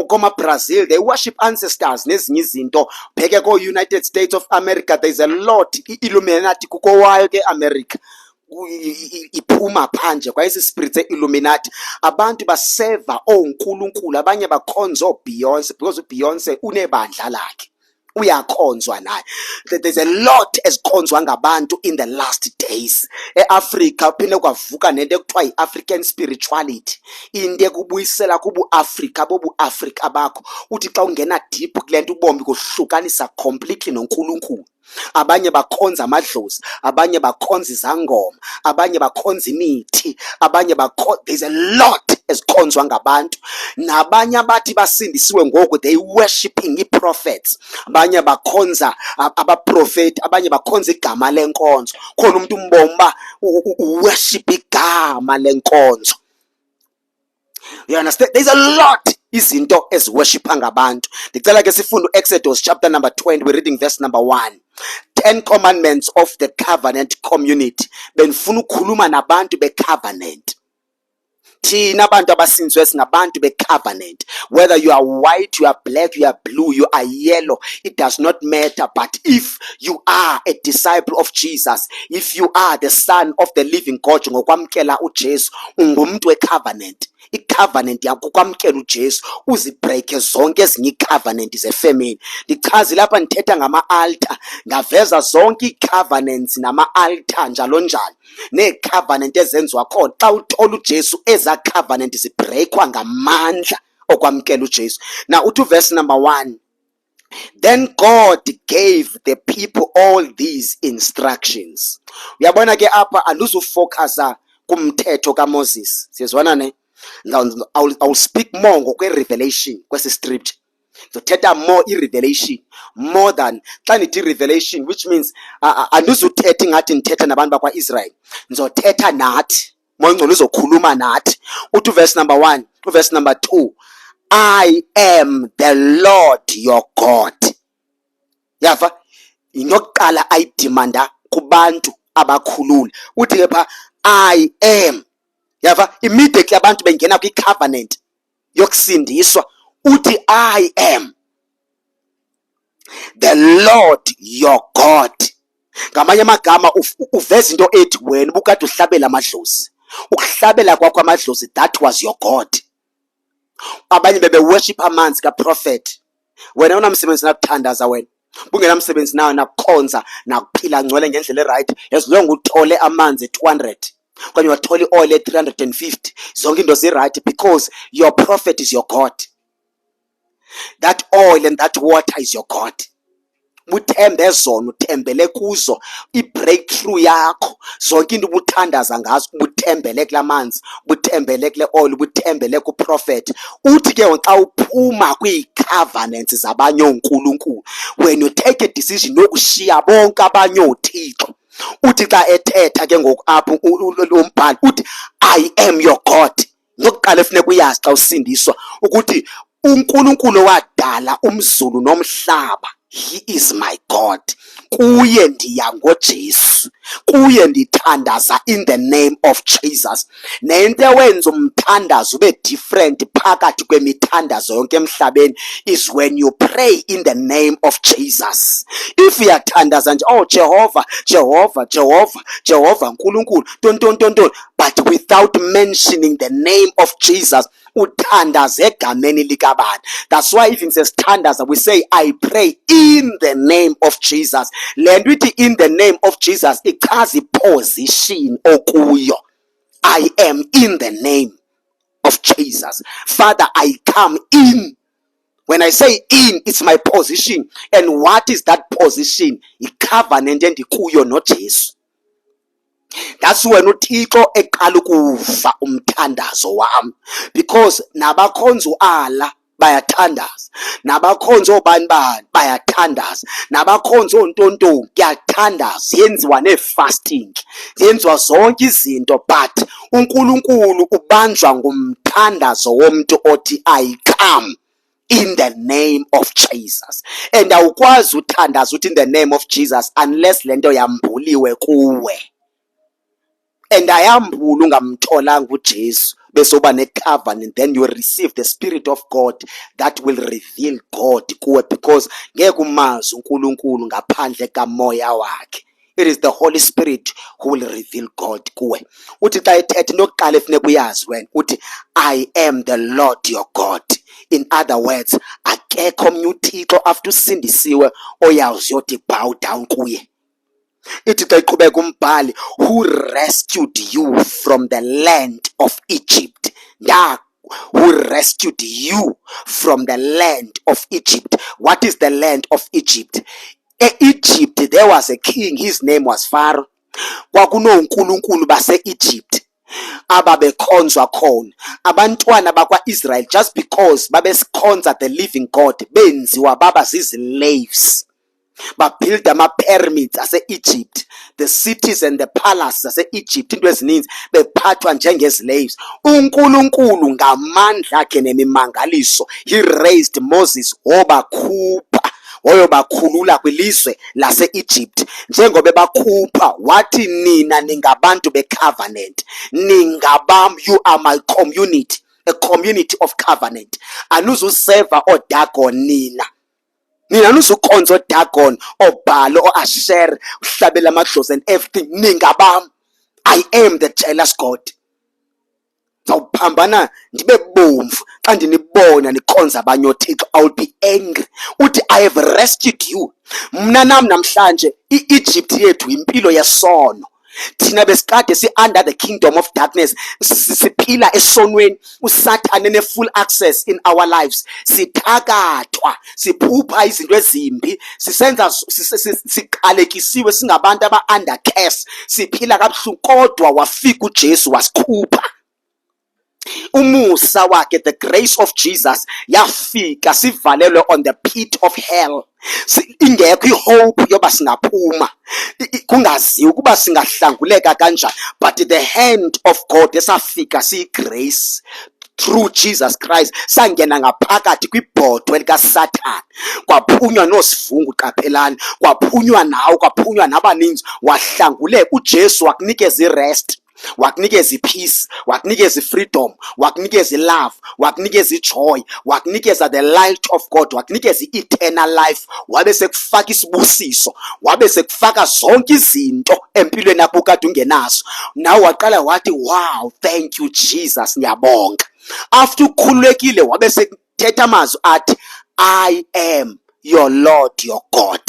KomaBrazil they worship ancestors nezinye izinto. Bheke ko-United States of America there's a lot. i-Illuminati kukowayo ke America iphuma phandle kwayesi spirit se-Illuminati. Abantu baseva onkulunkulu, abanye bakhonza oBeyonce because uBeyonce unebandla lakhe, uyakhonzwa naye. There's a lot ezikhonzwa ngabantu in the last days. eAfrica phinde kwavuka nento ekuthiwa yi-African spirituality, into ekubuyisela kubu-Afrika bobu-Afrika bakho. Uthi xa ungena deep kule nto ubombi kuhlukanisa completely nonkulunkulu. Abanye bakhonza amadlozi, abanye bakhonza izangoma, abanye bakhonza imithi, abanye there's a lot ezikhonzwa ngabantu. Nabanye abathi basindisiwe ngoku they worshiping i-prophets, abanye bakhonza abaprofeti, abanye bakhonza igama lenkonzo. Khona umuntu umbomba worship igama lenkonzo. You understand? There's a lot izinto eziworshipa ngabantu. Ndicela ke sifunde Exodus chapter number 20, we're reading verse number 1. 10 commandments of the covenant community. Benifuna ukukhuluma nabantu be-covenant. Thina abantu abasinzwe singabantu be-covenant. Whether you are white, you are black, you are blue, you are yellow, it does not matter. But if you are a disciple of Jesus, if you are the son of the living God, ngokwamkela uJesu, ungumuntu we-covenant. I-covenant yakukwamkela uJesu uzibreake zonke ezinye i-covenant zefamily. Ndichaze lapha ndithetha ngama-altar, ngaveza zonke i-covenants nama-altar njalo njalo, nee-covenant ezenziwa khona. Xa uthola uJesu eza covenant zibreakwa ngamandla okwamkela uJesu. Now uthi verse number 1, then God gave the people all these instructions. Uyabona ke apha andizufocusa kumthetho kaMoses, siyezwana ne? I'll speak more ngokwe-revelation kwesi scripture. Ngizothetha more i-revelation, more than xa ndithi revelation, which means andizuthetha ingathi ndithetha nabantu bakwa-Israel, ngizothetha nathi. Moya Ngcwele uzokhuluma nathi. Uthi verse number 1, verse number 2, I am the Lord your God. Yava inokuqala ayidimanda kubantu abakhulule. Uthi ke pha I am. Yava immediately abantu bengena kwi-covenant yokusindiswa. Uthi I am the Lord your God. Ngamanye amagama uveza into ethi wena ubukade uhlabela amadlozi. Ukuhlabela kwakho amadlozi, that was your God. Abanye bebe worship amanzi kaProphet. Wena unamsebenzi nakuthandaza, wena bungenamsebenzi nawe nakukhonza nakuphila ngcwele ngendlela right, as long uthole amanzi 200 kanye wathole oil 350, zonke into zi-right, because your prophet is your God. That oil and that water is your God. buthembe zona, uthembele kuzo. I-breakthrough yakho zonke into ubuthandaza ngazo, buthembele kula manzi, buthembele kule oil, buthembele kuprofet. Uthi ke xa uphuma kwii-covenants zabanye onkulunkulu, when you take a decision yokushiya bonke abanye oothixo, uthi xa ethetha ke ngoku apho umbhali uthi I am your God. Ngokuqala efuneka uyazi xa usindiswa ukuthi uNkulunkulu wadala umzulu nomhlaba, he is my God. Kuye ndiya ngoJesu, kuye ndithandaza in the name of Jesus. Nento ewenza umthandazo ube different phakathi kwemithandazo yonke emhlabeni is when you pray in the name of Jesus. If uyathandaza nje, oh Jehova, Jehova, Jehova, Jehova Nkulunkulu, tontontonton, but without mentioning the name of Jesus, uthandaza egameni likabani. That's why even says thandaza, we say I pray in the name of Jesus. Le nto ithi in the name of Jesus ichaza iposition okuyo. I am in the name of Jesus. Father, I come in. When I say in, it's my position. And what is that position? I-covenant endikuyo noJesu. That's when uThixo eqala ukuva umthandazo wami, because nabakhonza uAllah bayathandaza, nabakhonza obani bani bayathandaza, nabakhonza ontonto kuyathandaza, yenziwa ne-fasting, yenziwa zonke izinto, but uNkulunkulu ubanjwa ngumthandazo womuntu othi I come in the name of Jesus. And awukwazi uthandaza uthi in the name of Jesus unless lento yambuliwe kuwe. And ayambula ungamtholanga uJesu bese uba ne-covenant, then you will receive the Spirit of God that will reveal God kuwe, because ngeke umazi uNkulunkulu ngaphandle kamoya wakhe. It is the Holy Spirit who will reveal God kuwe. Uthi xa ethetha into yokuqala efuneka uyazi wena uthi I am the Lord your God. In other words, akekho omnye uThixo after usindisiwe oyawuzi yoti bow down kuye. Ithi xa iqhubeka umbhali, who rescued you from the land of Egypt. Who rescued you from the land of Egypt. What is the land of Egypt? Egypt, there was a king, his name was Pharaoh. Kwakunonkulunkulu base-Egypt ababekhonzwa khona. Abantwana bakwa-Israel, just because babesikhonza the living God, benziwa baba zizi-slaves. Babuild ama-pyramids ase-Egypt, the cities and the palaces ase-Egypt, into ezininzi bephathwa njenge-slaves. uNkulunkulu ngamandla akhe nemimangaliso, he raised Moses wayobakhulula kwilizwe lase-Egypt. Njengoba bebakhupha wathi nina ningabantu be-covenant, ningabam, you are my community, a community of covenant. Anuzuseva oDagon nina anuzukhonza oDagon, oBhaal, o-Asher, uhlabela amadlozi and everything. Ningabam, I am the jealous God. Zawuphambana ndibe bomvu xa ndinibona nikhonza abanye oThixo. I will be angry. Uthi I have rescued you. Mna nam namhlanje i-Egypt yethu impilo yesono. Thina besikade si-under the kingdom of darkness, siphila esonweni, uSathane ne-full access in our lives. Sithakathwa, siphupha izinto ezimbi, sisenza siqalekisiwe, singabantu aba-under curse, siphila kabuhlungu. Kodwa wafika uJesu wasikhupha. Umusa wakhe, the grace of Jesus, yafika sivalelwe on the pit of hell. Ingekho ihope yoba singaphuma, kungaziwa ukuba singahlanguleka kanjani, but the hand of God esafika siyi-grace through Jesus Christ, sangena ngaphakathi kwibhodwe likaSathane, kwaphunywa nosivungu. Qaphelani, kwaphunywa nawo, kwaphunywa nabaninzi, wahlanguleka. uJesu wakunikeza i-rest, wakunikeza i-peace, wakunikeza i-freedom, wakunikeza i-love, wakunikeza i-joy, wakunikeza the light of God, wakunikeza i-eternal life. Wabe sekufaka isibusiso, wabe sekufaka zonke izinto empilweni yakho kade ungenazo. Nawe waqala wathi wow, thank you Jesus, ngiyabonga. After ukhululekile wabe sekuthetha amazwi athi I am your Lord your God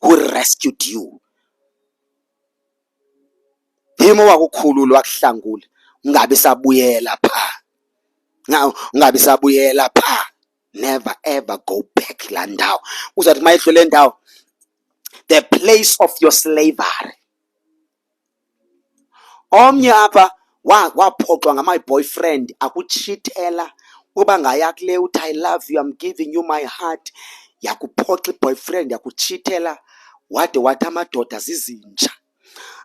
who rescued you. Yimo wakukhulula wakuhlangula, ungabe sabuyela pha. Ungabe sabuyela pha. Never ever go back. back laa ndawo. Uzawuthi uma idlule ndawo, the place of your slavery. Omnye apha waphoxwa ngama-boyfriend akutshithela uba ngaya kule uthi I love you, I'm giving you my heart, yakuphoxa i-boyfriend yakutshithela wade wathi amadoda zizinja.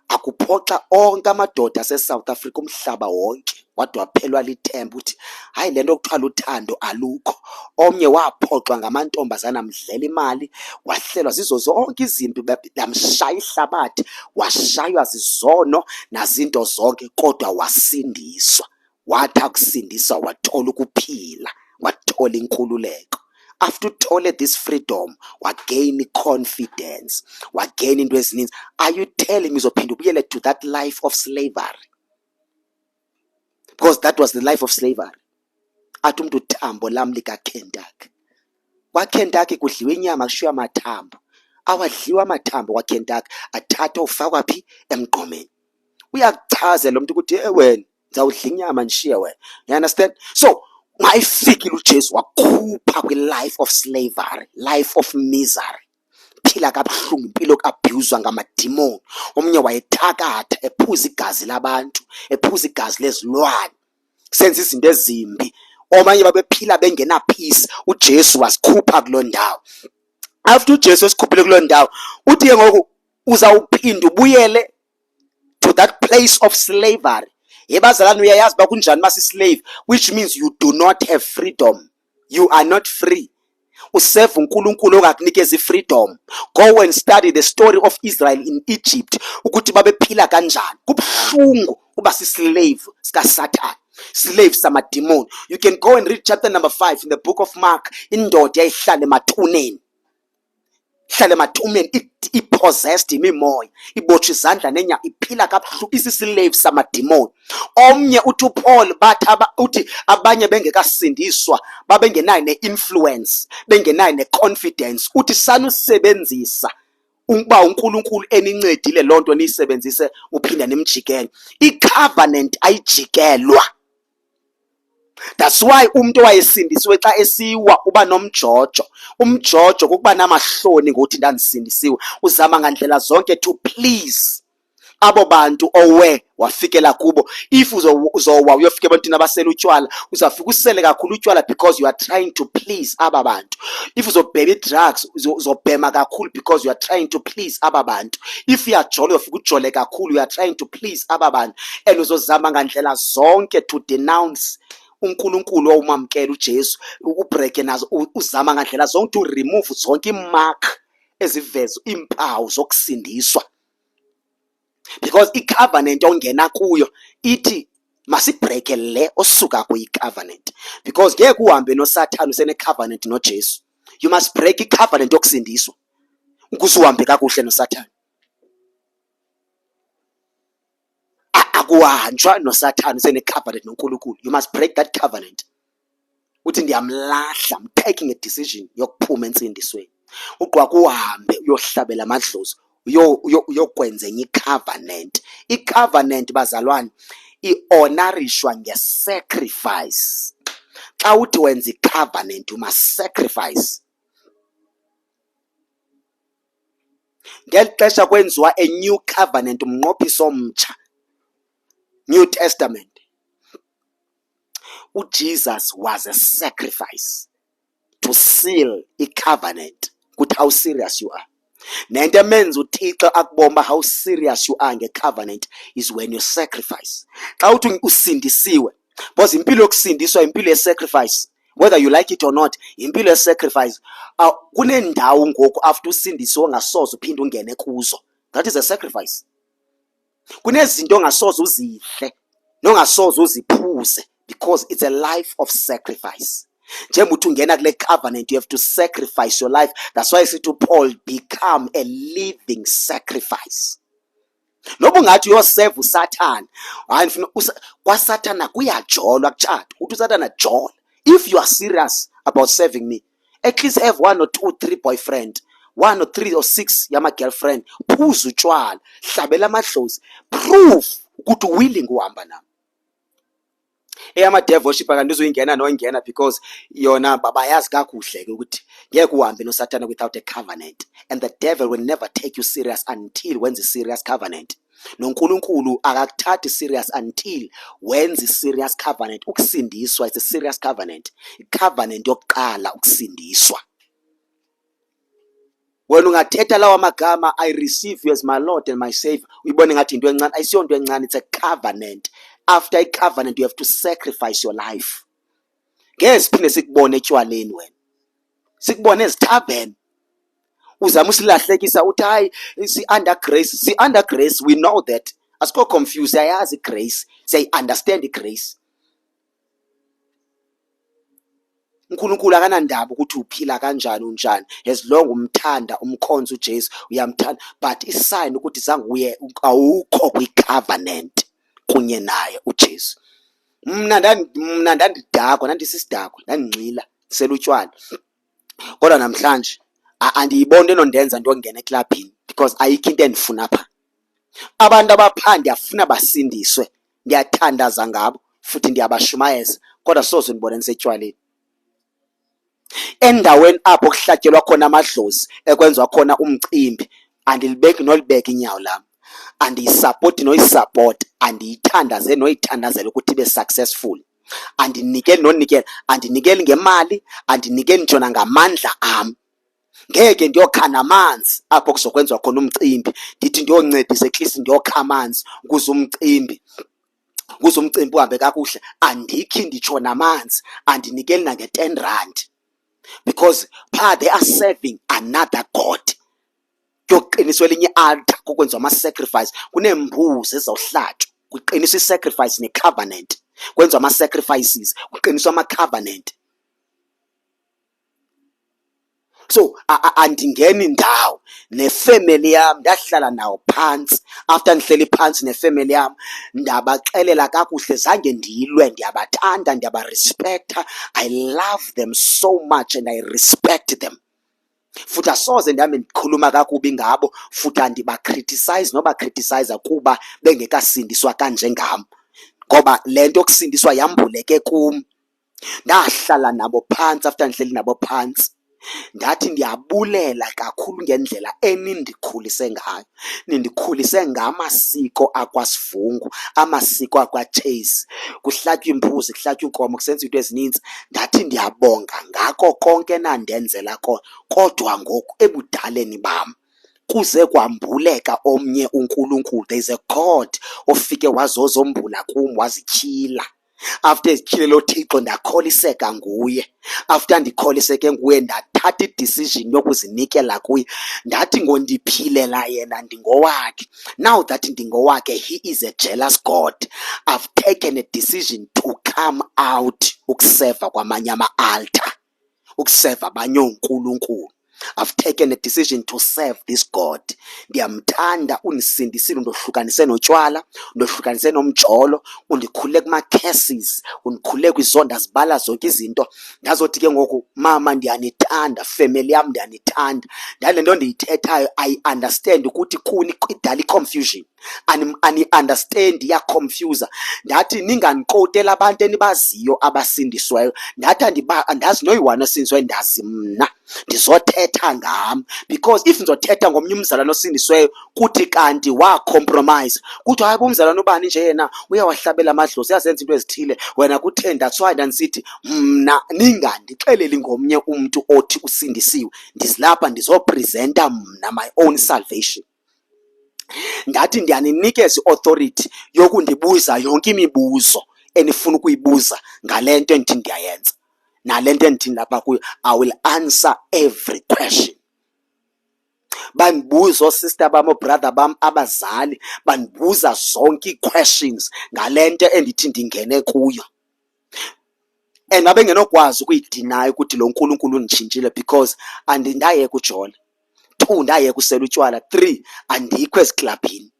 Akuphoxa onke amadoda aseSouth Africa umhlaba wonke wade waphelwa lithemba uthi hayi le nto kuthiwa luthando alukho. Omnye waphoxwa ngamantombazana amdlela imali, wahlelwa zizo zonke izimpi, lamshaya ihlabathi, washaywa zizono nazinto zonke, kodwa wasindiswa. Wathi akusindiswa wathola ukuphila, wathola inkululeko. After uthole this freedom, wagain confidence, wagain into ezininzi. Are you telling me uzophinda ubuyele to that life of slavery? Because that was the life of slavery. Athi umntu thambo lam likaKentucky. KwaKentucky kudliwa inyama kushiywa amathambo. Awadliwa amathambo kwaKentucky athathwa ufakwa phi? Emgqomeni. Uyakuchazela lo muntu ukuthi wena ndizawudla inyama ndishiye wena. You understand? So mayifikile uJesu wakhupha kwi-life of slavery, life of misery. Phila kabuhlungu impilo abhuzwa ngamadimoni. Omnye wayethakatha ephuza igazi labantu, ephuza igazi lezilwane, senza izinto ezimbi. Omanye babephila bengena peace. uJesu wasikhupha kuloo ndawo. After uJesu esikhuphile kuloo ndawo, uthi ke ngoku uzawuphinda ubuyele to that place of slavery. Yebazalwane uyayazi uba kunjani masi-slave, which means you do not have freedom. You are not free. Useve uNkulunkulu ongakunikeza i-freedom. Go and study the story of Israel in Egypt ukuthi babephila kanjani. Kubuhlungu uba si-slave sikaSathane, slave samadimoni. You can go and read chapter number 5 in the book of Mark. Indoda yayihlala emathuneni, hlala emathumeni, i-possessed imimoya, ibotshwa izandla nenya, iphila kabuhlungu, isi-slave samadimoni. Omnye uthi uPaul bathi uthi abanye bengekasindiswa babengenayo ne-influence, bengenayo ne-confidence. Uthi sanusebenzisa ukuba uNkulunkulu enincedile loo nto niyisebenzise uphinda nimjikele. I-covenant ayijikelwa. That's why umuntu wayesindisiwe xa esiwa uba nomjojo. Umjojo kukuba namahloni ngokuthi ndandisindisiwe. Uzama ngandlela zonke to please abo bantu owe wafikela kubo. If uzowa uyofika ebantwini abasela utywala, uzafika usele kakhulu utywala because you are trying to please aba bantu. If uzobhema i-drugs, uzobhema kakhulu because you are trying to please aba bantu. If uyajola uyofika ujole kakhulu, you are trying to please aba bantu. And uzozama ngandlela zonke to denounce uNkulunkulu owamamkela uJesu, ubreak nazo, uzama ngandlela zonke to remove zonke imark eziveza impawu zokusindiswa. Because i-covenant ongena kuyo ithi masibreake le osuka kuyi-covenant. Because ngeke uhambe noSathane usene-covenant noJesu. You must break i-covenant yokusindiswa ukuze uhambe kakuhle noSathane. Akuhanjwa noSathane usene-covenant noNkulunkulu. You must break that covenant. Uthi ndiyamlahla, I'm taking a decision yokuphuma entsindisweni. Ugqwaka uhambe uyohlabela amadlozi, uyokwenza enye i-covenant. I-covenant bazalwane i-honorishwa nge-sacrifice. Xa uthi wenza i-covenant you must sacrifice. Ngeli xesha kwenziwa a new covenant, umnqophiso omtsha, New Testament, uJesus was a sacrifice to seal i-covenant. Kuthi how serious you are. Nento emenza uThixo akubomba how serious you are nge-covenant is when you sacrifice. Xa uthi usindisiwe, because impilo yokusindiswa impilo ye-sacrifice, whether you like it or not, impilo ye-sacrifice. Kunendawo ngoku after usindisiwe ongasoze uphinde ungene kuzo. That is a sacrifice. Kunezinto ongasoze uzidle nongasoze uziphuze because it's a life of sacrifice. Njengoba uthi ungena kule covenant, you have to sacrifice your life. That's why I say to Paul, become a living sacrifice. Noba ungathi uyoseva uSathane, hayi kwaSathane kuyajolwa kutshata. Uthi uSathane ajola. If you are serious about serving me, at least have 1 or 2 or 3 boyfriend, 1 or 3 or 6 yama girlfriend. Phuza utshwala, hlabela amadlozi, proof ukuthi willing uhamba nami. eyama-devilship kanti uzuyingena noyingena because yona bayazi kakuhle-ke ukuthi ngeke uhambe nosathana without a covenant, and the devil will never take you serious until wenza i-serious covenant. noNkulunkulu akakuthathi serious until wenza i-serious covenant. Ukusindiswa is a serious covenant, i-covenant yokuqala ukusindiswa. Wena ungathetha lawa magama, I receive you as my Lord and my Savior, uyibone ngathi into encane. Ayisiyo into encane, it's a covenant. After a covenant you have to sacrifice your life. Ngeke siphinde sikubone etshwaleni wena, sikubone ezithaveni uzama usilahlekisa uthi hayi si-under grace. Si-under grace, we know that. Asikho confused, siyayazi grace, siyayi-understand i-grace. uNkulunkulu akanandaba ukuthi uphila kanjani unjani, as long umthanda umkhonza uJesu uyamthanda, but isign ukuthi zanguye awukho kwi-covenant kunye naye uJesu. Mna ndandidakwa, ndandisisidakwa, ndandingxila selutshwana, kodwa namhlanje andiyiboni enondenza ndiyongena eklabhini because ayikho into endifuna apha. Abantu abapha ndiyafuna basindiswe, ndiyathandaza ngabo futhi ndiyabashumayeza, kodwa soze ndibone ndisetshwaleni. Endaweni apho kuhlatyelwa khona amadlozi ekwenziwa khona umcimbi, andilibeki nolibeka inyawo lami, andiyisapoti noyisapota, andiyithandaze noyithandazela ukuthi ibe successful. Andinikeli nonikela, andinikeli ngemali, andinikeli njona ngamandla am. Ngeke ndiyokhana amanzi apho kuzokwenziwa khona umcimbi, ndithi ndiyoncedisa eklisi ndiyokha amanzi ukuze umcimbi uhambe kakuhle. Andikhi nditsho namanzi, andinikeli nange-R10, because they are serving another God. Kuyoqiniswa elinye i-altar kokwenziwa ama-sacrifice, kuneembuzi ezizawuhlatshwa, kuqiniswa i-sacrifice ne-covenant, kwenziwa ama-sacrifices, kuqiniswa ama-covenant. So andingeni indawo nefamily yam, ndahlala nawo phansi. After ndihleli phansi nefamily yam ndabaxelela kakuhle, zange ndiyilwe, ndiyabathanda, ndiyabarespecta. I love them so much and I respect them. Futhi asoze ndihambe ndikhuluma kakubi ngabo, futhi andibacriticize nobacriticize kuba bengekasindiswa kanje ngam, ngoba le nto yokusindiswa yambuleke kum. Ndahlala nabo phansi. After ndihleli nabo phansi ndathi ndiyabulela kakhulu ngendlela enindikhulise ngayo. Nindikhulise ngamasiko akwaSivungu, amasiko akwaChase, kuhlatywa imbuzi, kuhlatywa inkomo, kusenza into ezininzi. Ndathi ndiyabonga ngako konke nandenzela kona, kodwa ngoku ebudaleni bam kuze kwambuleka omnye uNkulunkulu. There is a God ofike wazozombula kum, wazityhila. After ezityhilelo Thixo ndakholiseka nguye. After ndikholiseke nguye ndathatha i-decision yokuzinikela kuye. Ndathi ngondiphilela yena ndingowakhe. Now that ndingowakhe, he is a jealous God. I've taken a decision to come out ukuseva kwamanye ama-altar, ukuseva abanye onkulunkulu. I've taken a decision to serve this God. Ndiyamthanda, undisindisile, undohlukanise notywala, undohlukanise nomjolo, undikhulule kuma-curses, undikhulule kwizono, ndazibala zonke izinto. Ndazothi ke ngoku mama ndiyanithanda, family yam ndiyanithanda. Ndale nto ndiyithethayo I understand ukuthi kuni idala i-confusion, ani-understand, iyaconfusa. Ndathi ninganikotela abantu enibaziyo abasindisweyo. Ndathi andazi noyi-one osindisweyo, ndazi mna, ndizothetha ngam, because if ndizothetha ngomnye umzalwane osindisweyo kuthi kanti wacompromise, kuthi hayi umzalwane ubani nje yena uyawahlabela amadlozi, uyazenza into ezithile, wena kutheni. That's why ndisithi mna ningandixeleli ngomnye umntu othi usindisiwe. Ndizilapha ndizopresenta mna my own salvation. Ndathi ndiyaninikeza i-authority yokundibuza yonke imibuzo enifuna ukuyibuza ngale nto endithi ndiyayenza, nale nto endithini lapha kuyo. I will answer every question. Bandibuza oosister bam, obrother bam, abazali bandibuza zonke ii-questions ngale nto endithi ndingene kuyo. And babengenokwazi ukuyidinayo ukuthi lo Nkulunkulu unditshintshile, because andindayeka ujola. 2, ndayeka usela utywala. 3, andikho eziklabhini.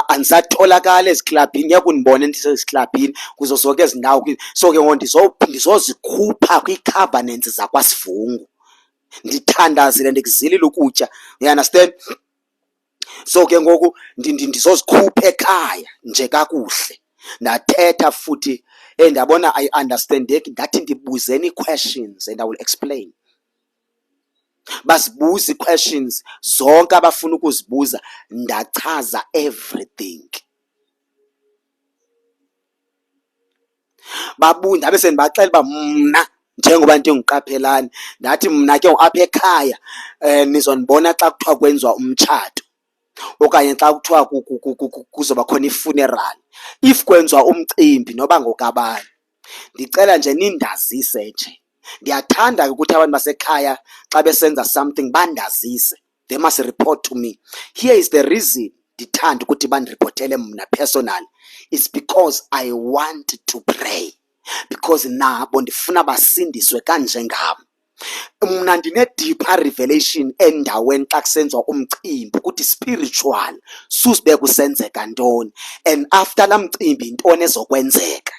Andisatholakala eziklabhini, ngeke undibone ndiseziklabhini kuzo zonke ezi ndawo. So ke ngoku ndizozikhupha kwii-covenants zakwaSivungu. ndithandazile ndikuzilile ukutya. You understand? So ke ngoku ndizozikhupha ekhaya nje kakuhle, ndathetha futhi ndabona ayi-understandeki, ndathi ndibuzeni ii-questions and I will explain. Basibuza ii-questions zonke abafuna ukuzibuza, ndachaza everything. Ndabe sendibaxela uba mna njengoba ndinguQaphelani, ndathi mna ke apha ekhaya nizondibona xa kuthiwa kwenziwa umtshato okanye xa kuthiwa kuzoba khona i-funeral. If kwenziwa umcimbi noba ngokabani, ndicela nje nindazise nje. Ndiyathanda ke ukuthi abantu basekhaya xa besenza something bandazise. They must report to me. Here is the reason ndithanda ukuthi bandiripotele mna personally. It's because I want to pray. Because nabo ndifuna basindiswe kanje ngam. Mna ndine-deeper revelation endaweni xa kusenziwa umcimbi ukuthi spiritual susibeke kusenzeka ntoni, and after laa mcimbi intoni ezokwenzeka.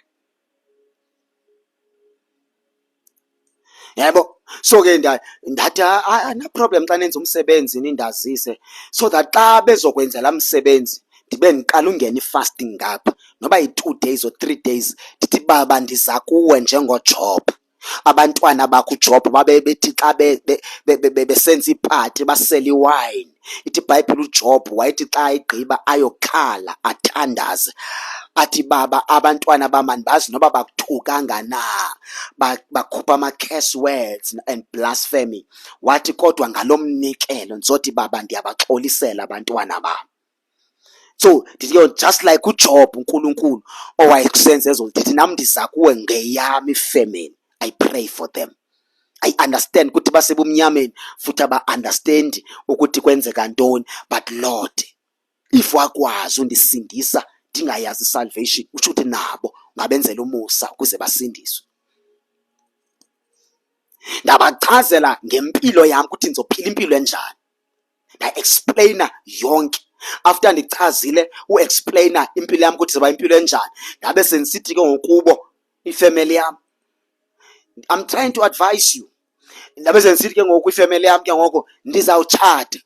Yebo? So ke ndathi no problem xa nenza umsebenzi nindazise, so that xa bezokwenza laa msebenzi ndibe ndiqala ungena i-fasting ngapha noba yi-2 days or 3 days, ndithi baba ndiza kuwe njengoJob. Abantwana bakho uJob babebethi xa besenza ipati basela iwayini, ithi iBhayibhile uJob wayethi xa egqiba ayokhala athandaze athi baba abantwana bam andibazi noba bakuthukanga na, bakhupha ama-curse words and blasphemy, wathi kodwa ngalo mnikelo ndizothi baba ndiyabaxolisela abantwana bam. So just like uJob uNkulunkulu owayekusenza ezo, ndithi nam ndiza kuwe ngeyam ifamily. I pray for them. I understand ukuthi basebumnyameni futhi aba-understand ukuthi kwenzeka ntoni, but Lord, if wakwazi undisindisa ndingayazi salvation, utsho ukuthi nabo ngabenzela umusa ukuze basindiswe. Ndabachazela ngempilo yami ukuthi ndizophila impilo enjani, nda-explainer yonke. After ndichazile u-explainer impilo yami ukuthi zoba impilo enjani, ndabe sendisithi ke ngokubo ifamily yami, I'm trying to advise you. Ndabe sendisithi ke ngoku ifamily yami ke ngoku ndizawutshata.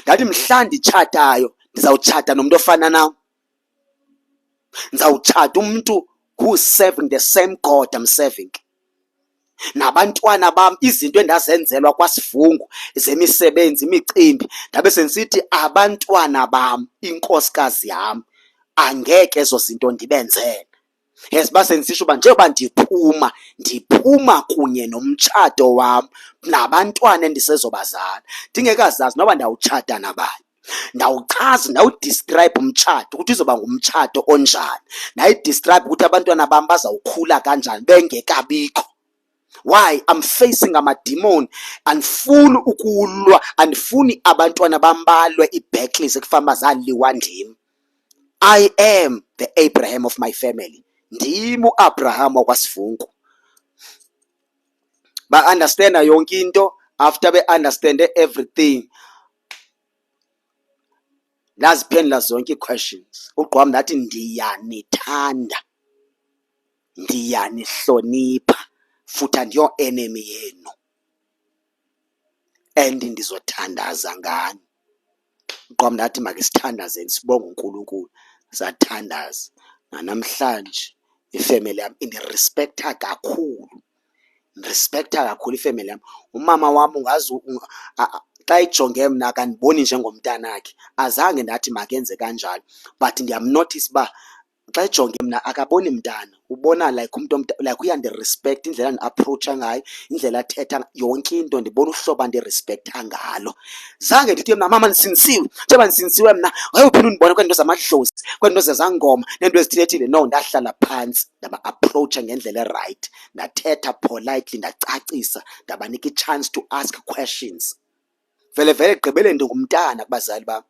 Ndathi mhla nditshatayo ndizawutshata nomntu ofana nawe. Ndizawutshata umntu who's serving the same God I'm serving. Nabantwana bam izinto endazenzelwa kwasivungu zemisebenzi imicimbi, ndabe sendisithi abantwana bam inkosikazi yam angeke ezo zinto ndibenzele. Yes, basendisisho uba njengoba ndiphuma kunye nomtshato wam nabantwana endisezobazala, ndingekazazi noba ndawutshata nabani. Ndawuchaza, ndawudescribe umtshato ukuthi uzoba ngumtshato onjani, ndayidescribe ukuthi abantwana bam bazawukhula kanjani bengekabikho. Why? I'm facing amademon, andifuni ukulwa, andifuni abantwana bambalwe i-backlist ekufana bazaliwa ndim. I am the Abraham of my family. Ndim uAbraham wakwasivungu. Ba-understanda yonke into. After be-understande everything, ndaziphendula zonke ii-questions. Ugqwam ndathi ndiyanithanda, ndiyanihlonipha, futhi andiyo-enemy yenu, and ndizothandaza ngani. Ugqwam ndathi make sithandazeni sibonge uNkulunkulu. Sathandaza. Nanamhlanje ifamily yami indirespektha kakhulu. Ndirespektha kakhulu ifamily yami. Umama wami ungazi xa ijonge mna akandiboni njengomntanakhe. Azange ndathi makenze kanjalo, but ndiyamnotice uba xa ijonge mna akaboni mntana, ubona like umuntu like uyandirespect, indlela ndi-approacha ngayo, indlela athetha, yonke into ndibona uhlobo andirespektha ngalo. Zange ndithi mna mama ndisindisiwe, njengoba ndisindisiwe mna wayephinde undibone kweento zamadlozi, kweento zezangoma neento ezithilethile. No, ndahlala phantsi ndaba-approacha ngendlela erayithi, ndathetha politely, ndacacisa, ndabanika i-chance to ask questions. Vele vele ekugqibeleni ndingumntana kubazali bam.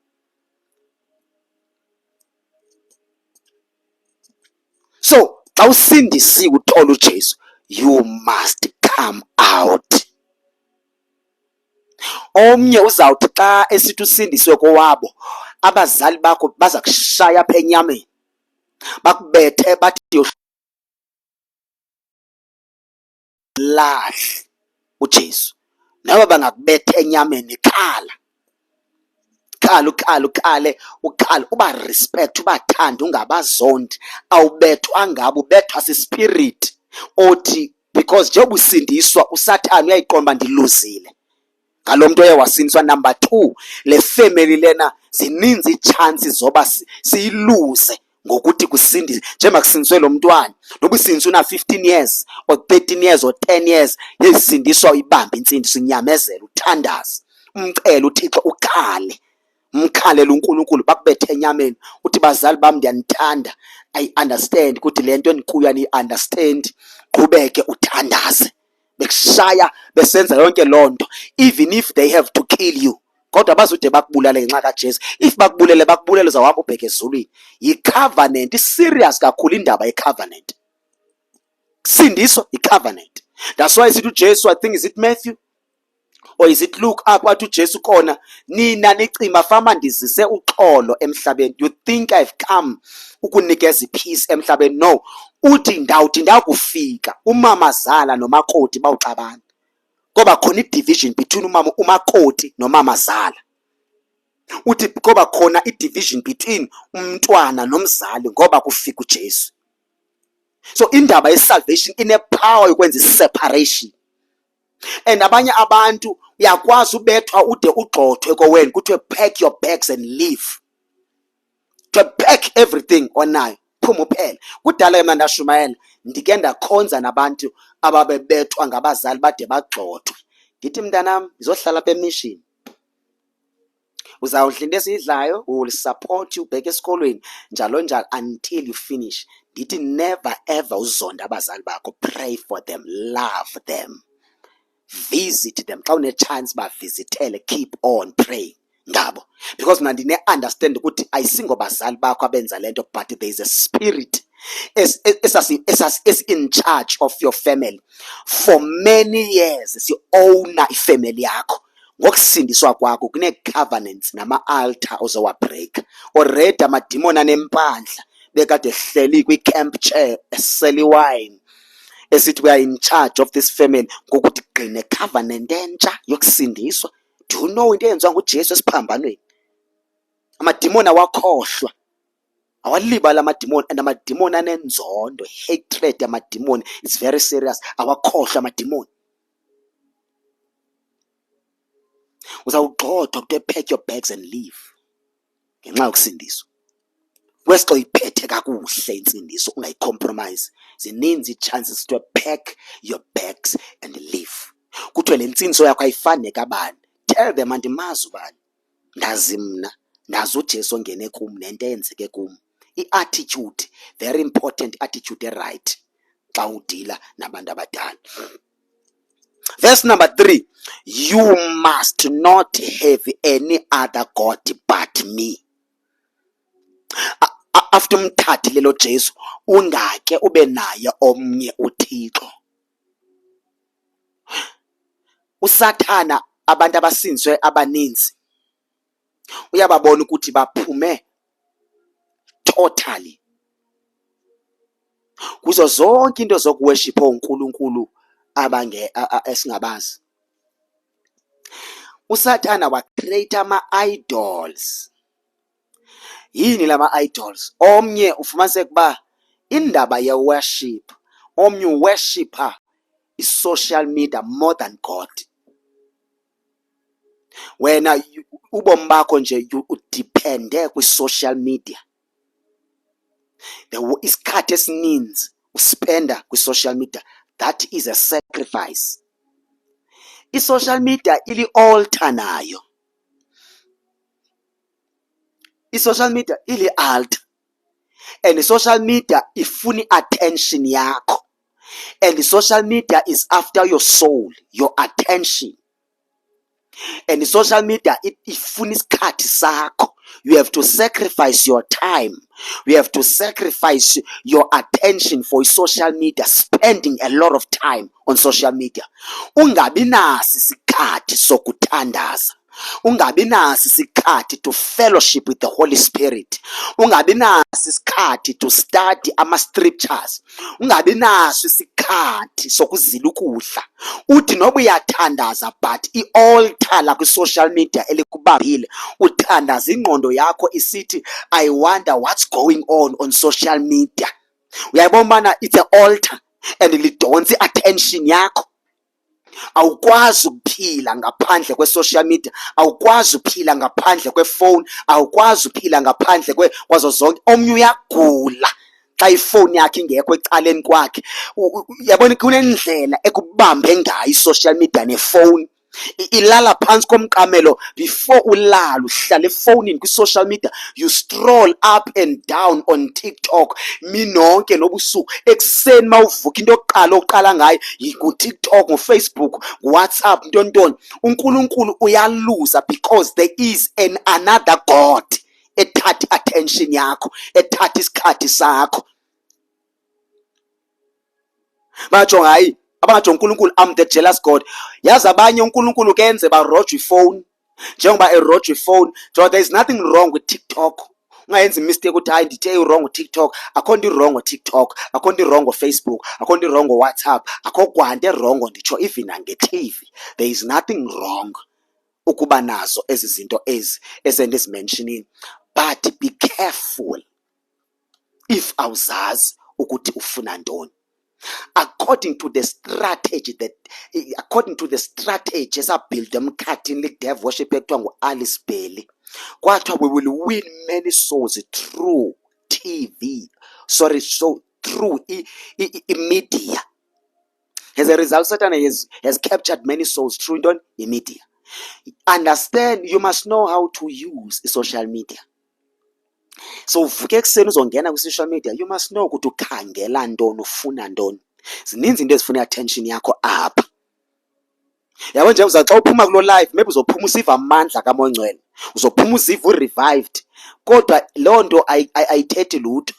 So xa usindisiwe uthole uJesu, you must come out. Omnye uzawuthi xa esithi usindiswe kowabo, abazali bakho baza kushaya apha enyameni, bakubethe bathi lahle uJesu. noba bangakubetha enyameni, khala. Ukhale, uba respect, ubathanda, ungabazondi. Awubethwa ngabo, ubethwa sispirit othi because njengoba usindiswa usathane uyayiqonda uba ndiluzile ngalo mntu oye wasindiswa. Number 2, le family lena zininzi ii-chances zoba siyiluze ngokuthi kusindiswe. Njengoba kusindiswe lo mntwana, noba usindiswe una-15 years or 13 years or 10 years, yezisindiswa uyibambe intsindiso, unyamezele, uthandaze, umcele uThixo, ukhale. Umkhalela uNkulunkulu, bakubethe enyameni uthi bazali bam ndiyanithanda, I understand ukuthi le nto endikuyo ani-understand. Qhubeke uthandaze. Bekushaya besenza yonke loo nto, even if they have to kill you, kodwa bazude bakubulale ngenxa kaJesu. If bakubulele uzawuhamba ubheke ezulwini. Yi-covenant, i-serious kakhulu indaba ye-covenant. Sindiswa yi-covenant. That's why sithi uJesu, I think is it Matthew or is it Luke, apho athi uJesu khona, nina nicima fama ndizise uxolo emhlabeni. You think I've come ukunikeza ipeace emhlabeni? No. Uthi ndawuthi ndakufika umamazala nomakoti bawuxabana, ngoba khona i-division between umakoti nomamazala. Uthi ngoba khona i-division between umntwana nomzali ngoba kufika uJesu. So indaba ye-salvation ine-power yokwenza i-separation. And abanye abantu uyakwazi ubethwa ude ugxothwe kowena kuthiwe pack your bags and leave. To pack everything onayo, phuma uphele. Kudala mna ndashumayela ndike ndakhonza nabantu ababebethwa ngabazali bade bagxothwe. Ndithi mntanam ndizohlala apha emission, uzawudla into esiyidlayo, will support you, ubheke esikolweni, njalo njalo until you finish. Ndithi never ever uzonda abazali bakho. Pray for them, love them, visit them. Xa une-chance bavizitele, keep on praying ngabo, because mna ndine-understand ukuthi ayisingobazali bakho abenza le nto, but there is a spirit is in charge of your family. For many years si-owna ifamily yakho. Ngokusindiswa kwakho kune-covenants nama-altar ozowabreaka. Already amadimoni anempandla bekade hleli kwi-camp chair esela iwine esithi we are in charge of this family, ngokuthi gqine covenant entsha yokusindiswa. Do you know into eyenziwa nguJesu esiphambanweni? Amadimoni awakhohlwa, awalibala amadimoni, and amadimoni anenzondo, hatred yamadimoni, it's very serious. Awakhohlwa amadimoni. Uzawugxothwa kuthiwe pack your bags and leave ngenxa yokusindiswa. Wesixo iphethe kakuhle insindiso, ungayicompromise. Zininzi ii-chances to pack your bags and leave. Kuthiwe le nsindiso yakho ayifani nekabani. Tell them andimazi ubani, ndazi mna, ndazi uJesu ongene kum nento eyenzeke kum. I-attitude, very important attitude right xa udila nabantu abadala. Verse number 3, you must not have any other God but me. After umthathi lelo Jesu, ungake ube naye omnye uThixo. Usathana abantu abasindiswe abaninzi uyababona ukuthi baphume totally kuzo zonke into zokuworship uNkulunkulu esingabazi. Usathana wacreate ama-idols. Yini lama-idols? Omnye ufumaniseka uba indaba ye-worship, omnye uworshipper i-social media more than God. Wena ubomi bakho nje udepende kwi-social media. Isikhathi esininzi uspenda kwi-social media. That is a sacrifice. I-social media ili-altar nayo. I-social media ili-altar. And i-social media ifuna attention yakho. And the-social media is after your soul, your attention. And social media ifuna isikhathi sakho. You have to sacrifice your time. You have to sacrifice your attention for social media, spending a lot of time on social media. Ungabi nasi isikhathi sokuthandaza. ungabi naso isikhathi to fellowship with the Holy Spirit, ungabi naso isikhathi to study ama-scriptures, ungabi naso isikhathi sokuzila ukudla. Uthi noba uyathandaza but i-altar la kwi-social media elikubambile, uthandaza ingqondo yakho isithi I wonder what's going on social media. Uyayibona ubana it's an altar and lidonsa i-attention yakho. Awukwazi ukuphila ngaphandle kwe-social media, awukwazi ukuphila ngaphandle kwefowuni, awukwazi ukuphila ngaphandle kwazo zonke. Omnye uyagula xa ifowuni yakhe ingekho ecaleni kwakhe. Uyabona kunendlela ekubambe ngayo i-social media nefowuni. Ilala phansi komqamelo before ulala uhlala efonini kwi-social media, you stroll up and down on TikTok minonke nobusuku. Ekuseni mawuvuka into yokuqala oqala ngayo ku-TikTok, ngu-Facebook, ngu-WhatsApp, ntontoni. uNkulunkulu uyaluza because there is another God ethatha i-attention yakho, ethatha isikhathi sakho. Batsho hayi abangatsho uNkulunkulu I'm the jealous God. Yazi abanye uNkulunkulu kenze barojwe ifone njengoba erojwe ifone. So there is nothing wrong with TikTok. Ungayenza mistake ukuthi hayi ndithe wrong with TikTok. Akho nto wrong with TikTok, akho nto wrong with Facebook, akho nto wrong with WhatsApp, akho kwanto wrong nditsho even nge-TV. There is nothing wrong ukuba nazo ezi zinto esendizimentioning, but be careful if awuzazi ukuthi ufuna ntoni. According to the strategy esabuild emkhathini le-dev worship ekuthiwa ngu-Alice Bailey, kwathiwa we will win many souls through through media. As a result, Satan has captured many souls through media. Understand, you must know how to use social media. So uvuke ekuseni uzongena kwi-social media, you must know ukuthi ukhangela ntoni, ufuna ntoni. Zininzi into ezifuna i-attention yakho apha. Yabo nje xa uphuma kulo live, maybe uzophuma usiva amandla kaMoya Ngcwele, uzophuma uziva u-revived, kodwa loo nto ayithethi lutho.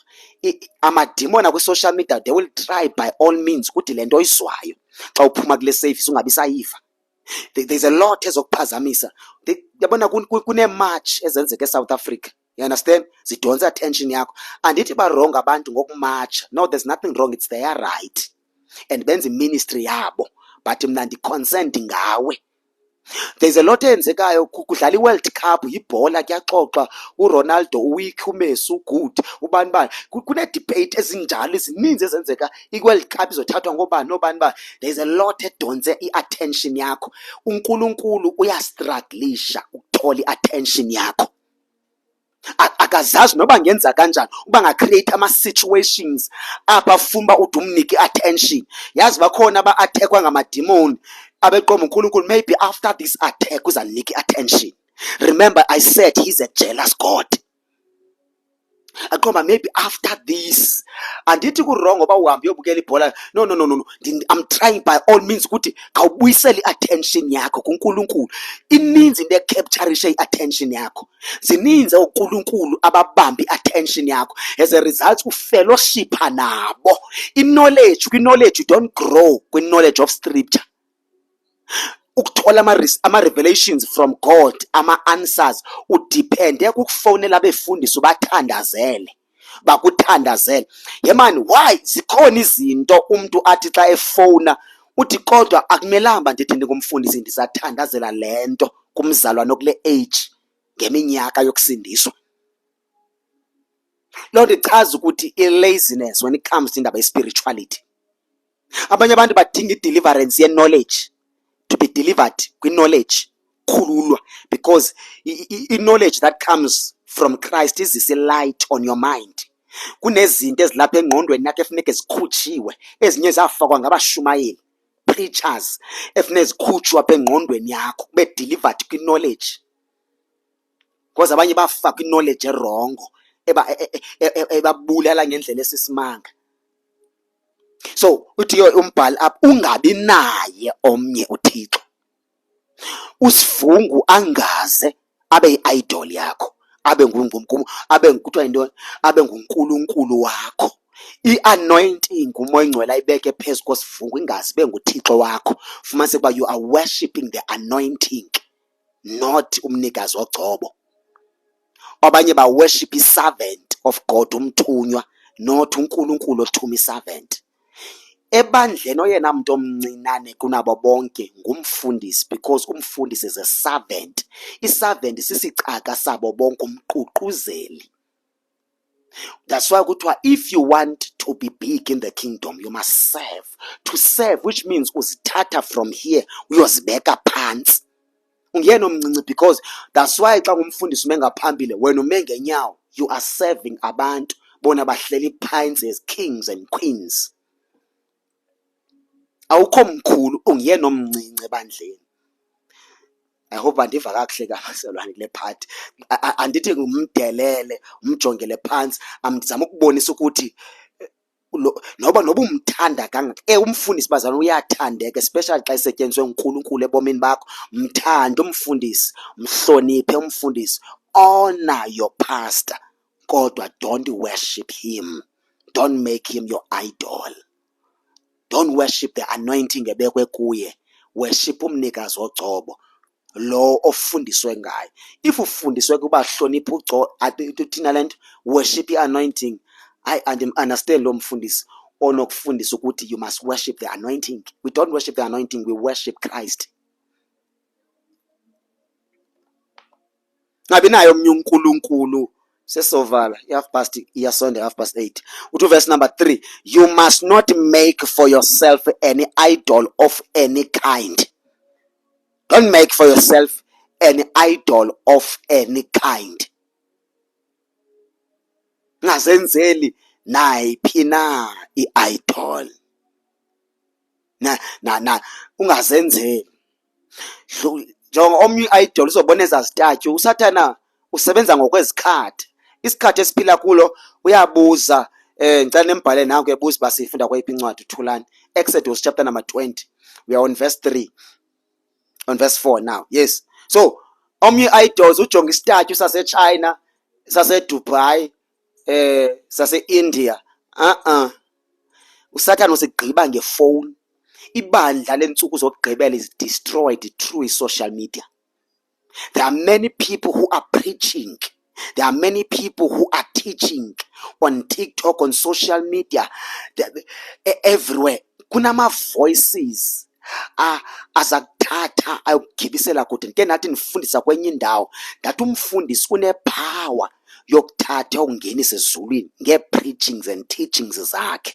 Amademon akwi-social media, they will try by all means ukuthi le nto oyizwayo xa uphuma kule service ungabi sayiva. There's a lot ezokuphazamisa. Yabona kune-march ezenzeka eSouth Africa. You understand? Zidonsa attention yakho. Andithi ba wrong abantu ngokumarcha. No, there's nothing wrong. It's their right. And benza ministry yabo. But mna ndi-concerned ngawe. There's a lot eyenzekayo kudlala i-World Cup, yibhola kuyaxoxa, uRonaldo weak, uMessi good, ubani bani. Kune-debate ezinjalo ezininzi ezenzeka, i-World Cup izothathwa ngobani nobani bani. There's a lot edonse i-attention yakho. uNkulunkulu uyastrugglisha ukuthola i-attention yakho. Akazazi noba ngenza kanjani uba nga-create ama-situations apha funa uthi umnike i-attention. Yazi bakhona aba-attackwa ngamademoni abeqomba uNkulunkulu, maybe after this attack uzanike i-attention. Remember I said he's a jealous God. Aqomba maybe after this, andithi ku-wrong ngoba uhambe uyobukela ibhola. No. I'm trying by all means ukuthi khawubuyisele i-attention yakho kuNkulunkulu. Ininzi into ecapturisha i-attention yakho. Zininzi uNkulunkulu ababambi i-attention yakho. As a result ufellowship nabo. Kwiknowledge you don't grow kwiknowledge of scripture. Ukuthola ama-revelations from God, ama-answers, udepende kukufonela abefundisi ubathandazele, bakuthandazele. Yemani, why? Zikhona izinto umuntu athi xa efona uthi kodwa akumelanga ndithi ndikumfundisi ndisathandazela le nto kumzalwane kule age ngeminyaka yokusindiswa. Loo nto ichaza ukuthi i-laziness when it comes to indaba ye-spirituality. Abanye abantu badinga i-deliverance ye-knowledge, to be delivered kwi-knowledge, khululwa, because i-knowledge that comes from Christ is a light on your mind. Kunezinto ezilapha engqondweni yakho efuneka zikhutshiwe, ezinye zafakwa ngabashumayeli, preachers, efuneka zikhutshwa apha engqondweni yakho, kube delivered kwi-knowledge. Because abanye bafaka i-knowledge erongo, ebabulala ngendlela esisimanga. So uthi umbhali apha, ungabi naye omnye uThixo. Usivungu angaze abe yi-idol yakho, abe kuthiwa yintoni, abe nguNkulunkulu wakho. I-anointing uMoya Ngcwele ayibeke phezu kosivungu ingaze ibe nguThixo wakho. Fumanise ukuba you are worshipping the anointing. not umnikazi ogcobo. Abanye ba worship i-servant of God, umthunywa, not uNkulunkulu othuma i-servant. Ebandleni oyena muntu omncinane kunabo bonke ngumfundisi, because umfundisi is a servant. I-servant sisicaka sabo bonke, umququzeli. That's why kuthiwa if you want to be big in the kingdom, you must serve. To serve, which means uzithatha from here uyozibeka phansi. Ungena omncinci, because that's why xa ngumfundisi ume ngaphambili, wena ume ngenyawo, you are serving abantu bona bahleli phansi as kings and queens. Awukho mkhulu, ungena omncinci ebandleni. I hope andiva kakuhle kaselwane kule part. Andithi ngumdelele, umjongele phansi, ndizama ukubonisa ukuthi noba umthanda kangaka. Umfundisi bazana uyathandeka, especially xa isetyenziswe nguNkulunkulu ebomini bakho. Mthanda umfundisi, mhloniphe umfundisi. Honor your pastor, kodwa don't worship him. Don't make him your idol. Don't worship the anointing ebekwe kuye. Worship umnikazi ogcobo, lo ofundiswe ngayo. If ufundiswe kuba hlonipha ugcobo, thina lento worship i-anointing, I understand lo mfundisi onokufundisa ukuthi you must worship the anointing. We don't worship the anointing, we worship Christ. Ngabi nayo omnye uNkulunkulu. Sesovala iyasonda 8:30. Uthi verse number 3, you must not make for yourself any idol of any kind. Don't make for yourself any idol of any kind. Ngazenzeli nayiphi na i-idol. Ungazenzeli. Njengoba omnye i-idol uzobona ezazitatyu. USathana usebenza ngokwezikhathi. Isikhathi esiphila kulo uyabuza. Ngicela nembhale nawe kuyebuza basifunda kwayiphi incwadi uthulani. Exodus chapter number 20. We are on verse 3. On verse 4 now. Yes. So, omnye idols ujonga istatue saseChina, saseDubai, sase-India. USathana usigqiba ngefowuni. Ibandla lentsuku zokugqibela is destroyed through social media. There are many people who are preaching. There are many people who are teaching on TikTok, on social media, everywhere. Kunama voices azakuthatha ayokugibisela kude. Nke nathi nifundisa kwenye indawo, ngathi umfundisi unepower yokuthatha ungenisa ezulwini nge-preachings and teachings zakhe.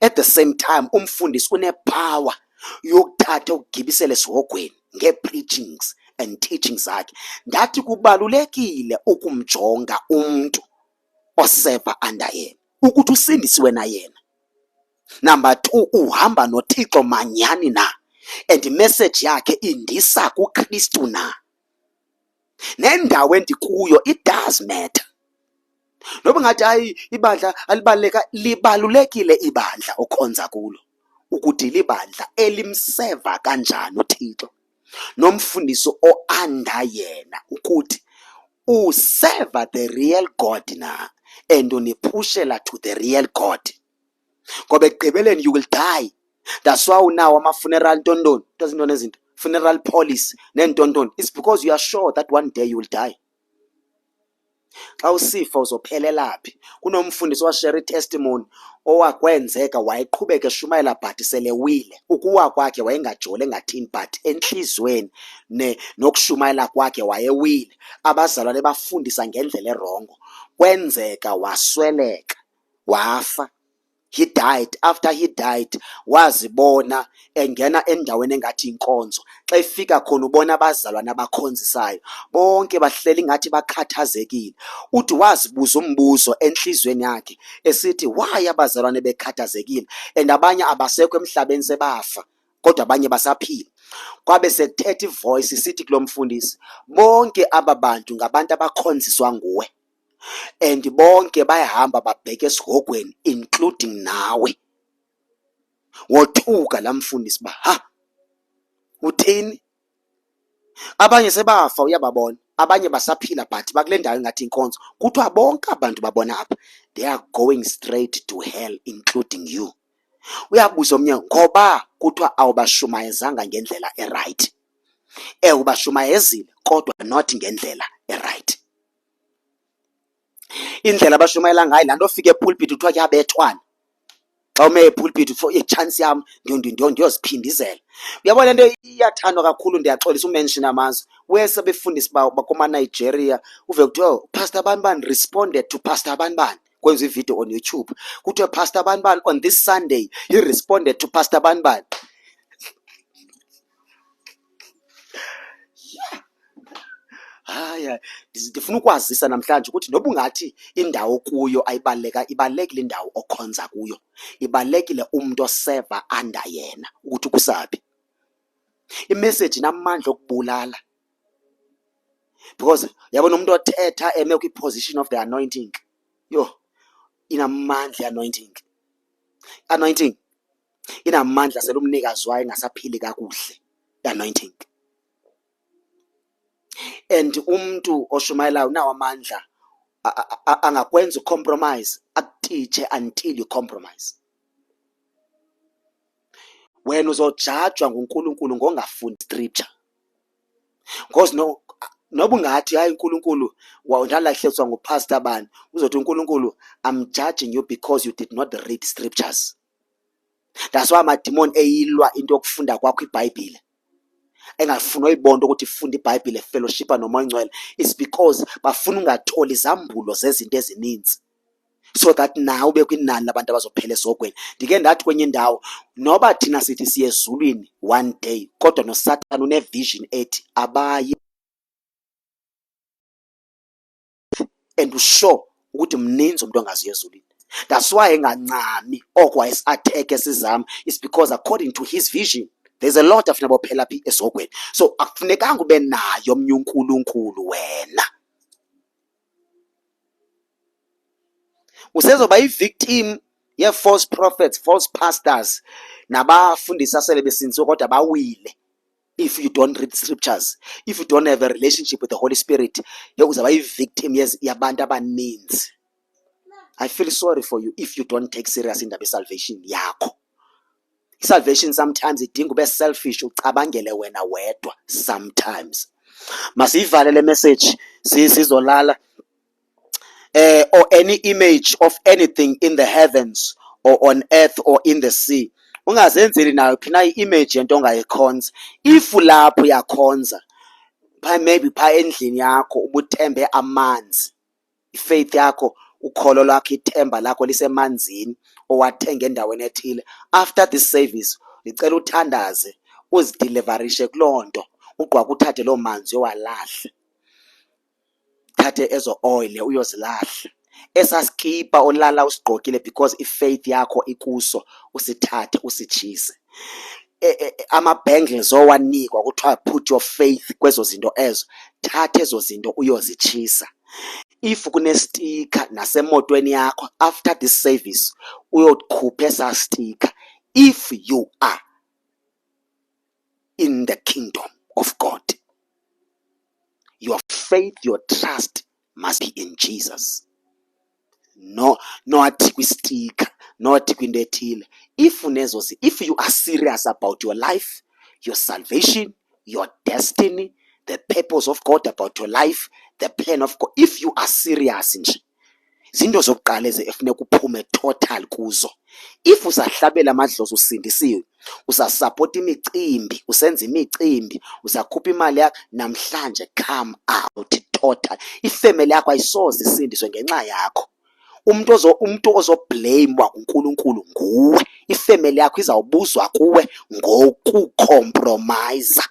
At the same time, umfundisi unepower yokuthatha ukugibisela esihogweni nge-preachings and teachings zakhe. Ndathi kubalulekile ukumjonga umuntu oseva under yena ukuthi usindisiwe na yena. Number 2, uhamba noThixo manyani na, and message yakhe indisa kuKristu na. Nendawo endikuyo, it does matter. Noba ngathi hayi ibandla alibaleka, libalulekile ibandla okhonza kulo ukuthi libandla elimseva kanjani uThixo, nomfundisi o-under yena ukuthi useva the real God na, and uniphushela to the real God. Ngoba ekugqibeleni you will die. That's why unawo ama-funeral ntontoni, ntozintoni ezinto, funeral policy nentontoni. It's because you are sure that one day you will die. Xa usifa uzophelelaphi? Kunomfundisi washare i-testimony owakwenzeka wayeqhubeka eshumayela but selewile. Ukuwa kwakhe wayengajoli engathini, but enhlizweni nokushumayela kwakhe wayewile. Abazalwane bafundisa ngendlela erongo. Kwenzeka wasweleka, wafa. He died. After he died, wazibona engena endaweni engathi inkonzo. Xa efika khona ubona abazalwane abakhonzisayo bonke bahleli ngathi bakhathazekile. Uthi wazibuza umbuzo enhlizweni yakhe esithi why abazalwane bekhathazekile, and abanye abasekho emhlabeni sebafa kodwa abanye basaphila. Kwabe sekuthetha ivoice isithi kulo mfundisi, bonke aba bantu ngabantu abakhonziswa nguwe, and bonke bayahamba babheke esihogweni including nawe. Wothuka la mfundisi ba uthini? Abanye sebafa uyababona, abanye basaphila but bakule ndawo engathi inkonzo. Kuthiwa bonke abantu babona apha they are going straight to hell including you. Uyabuza omnye ngoba kuthiwa awubashumayezanga ngendlela eright. Ubashumayezile kodwa not ngendlela right. Indlela abashumayela ngayo laa nto ofika epulpit kuthiwa kuyabethwana. Xa ume epulpit itshansi yam ndiyoziphindizela. Uyabona le nto iyathandwa kakhulu, ndiyaxolisa umenshina amazwi. Wese befundisi bakoma-Nigeria uve kuthiwa Pastor Banban responded to Pastor Banban. Kwenziwa ivideo on YouTube. Kuthiwa Pastor Banban on this Sunday he responded to Pastor Banban. Haya, ndifuna ukwazisa namhlanje ukuthi noba ungathi indawo kuyo ibalulekile indawo okhonza kuyo, ibalulekile umuntu oseva anda yena ukuthi kusaphi. Imessage inamandla okubulala, because yabona umuntu othetha eme kwi-position of the anointing, inamandla anointing inamandla sele umnikazi wayo engasaphili kakuhle anointing. And umuntu oshumayelayo unawo amandla angakwenza ucompromise, akutitshe until you compromise. Wena uzojajwa nguNkulunkulu ngongafundi scripture, because noba ungathi hayi uNkulunkulu ndalahlekiswa ngupastor bani, uzothi uNkulunkulu I'm judging you because you did not read scriptures. That's why amadimoni eyilwa into yokufunda kwakho iBhayibhile, engafuna uyibona ukuthi ifunda iBhayibhile efellowshipa nomoya ongcwele. It's because bafuna ungatholi izambulo zezinto ezininzi, so that nawe ube kwinani labantu abazophela esogweni. Ndike ndathi kwenye indawo, noba thina sithi siye ezulwini one day, kodwa noSathane une-vision ethi abaye, and usho ukuthi mninzi umuntu ongaziyo ezulwini. That's why engancami okwayesatheke sizama, is because according to his vision there's a lot afuna bophela phi esogweni. So akufunekanga ube nayo omnye uNkulunkulu wena. Usezoba i-victim ye-false prophets, false pastors, nabafundisi asele besinsiwe kodwa bawile. If you don't read scriptures, if you don't have a relationship with the Holy Spirit, uzaba i-victim yabantu abaninzi. I feel sorry for you if you don't take serious indaba salvation yakho. Salvation sometimes idinga ube selfish, ucabangele wena wedwa sometimes. Masivale le message sizolala. Or any image of anything in the heavens or on earth or in the sea. Ungazenzeli nayo phina i-image yento ongayikhonza. If lapho uyakhonza, maybe pha endlini yakho ubuthembe amanzi, ifaith yakho, ukholo lwakho, ithemba lakho lisemanzini owathenga endaweni ethile. After this service nicela uthandaze, uzideliverishe kuloo nto, ugqwaka uthathe loo manzi uyowalahla, thathe ezo oil uyozilahla. Esaskipa olala usigqokile because ifaith yakho ikuso, usithathe usitshise. Ama-bangles owanikwa kuthiwa put your faith kwezo zinto ezo, thathe ezo zinto uyozitshisa. If kunestika nasemotweni yakho, after this service uyokhupha esa stika. If you are in the kingdom of God, your faith, your trust must be in Jesus. No athi kwistika, no athi kwinto ethile. If you are serious about your life, your salvation, your destiny, the purpose of God about your life, the plan of God, if you are serious nje, zinto zokuqala efuneka uphume total kuzo. If usahlabela amadlozi usindisiwe, usasupport imicimbi, usenza imicimbi, usakhupha imali yakho, namhlanje come out total. Ifamily yakho ayisoze isindiswe ngenxa yakho. Umuntu ozoblamewa nguNkulunkulu nguwe. Ifamily yakho izawubuzwa kuwe ngokucompromise.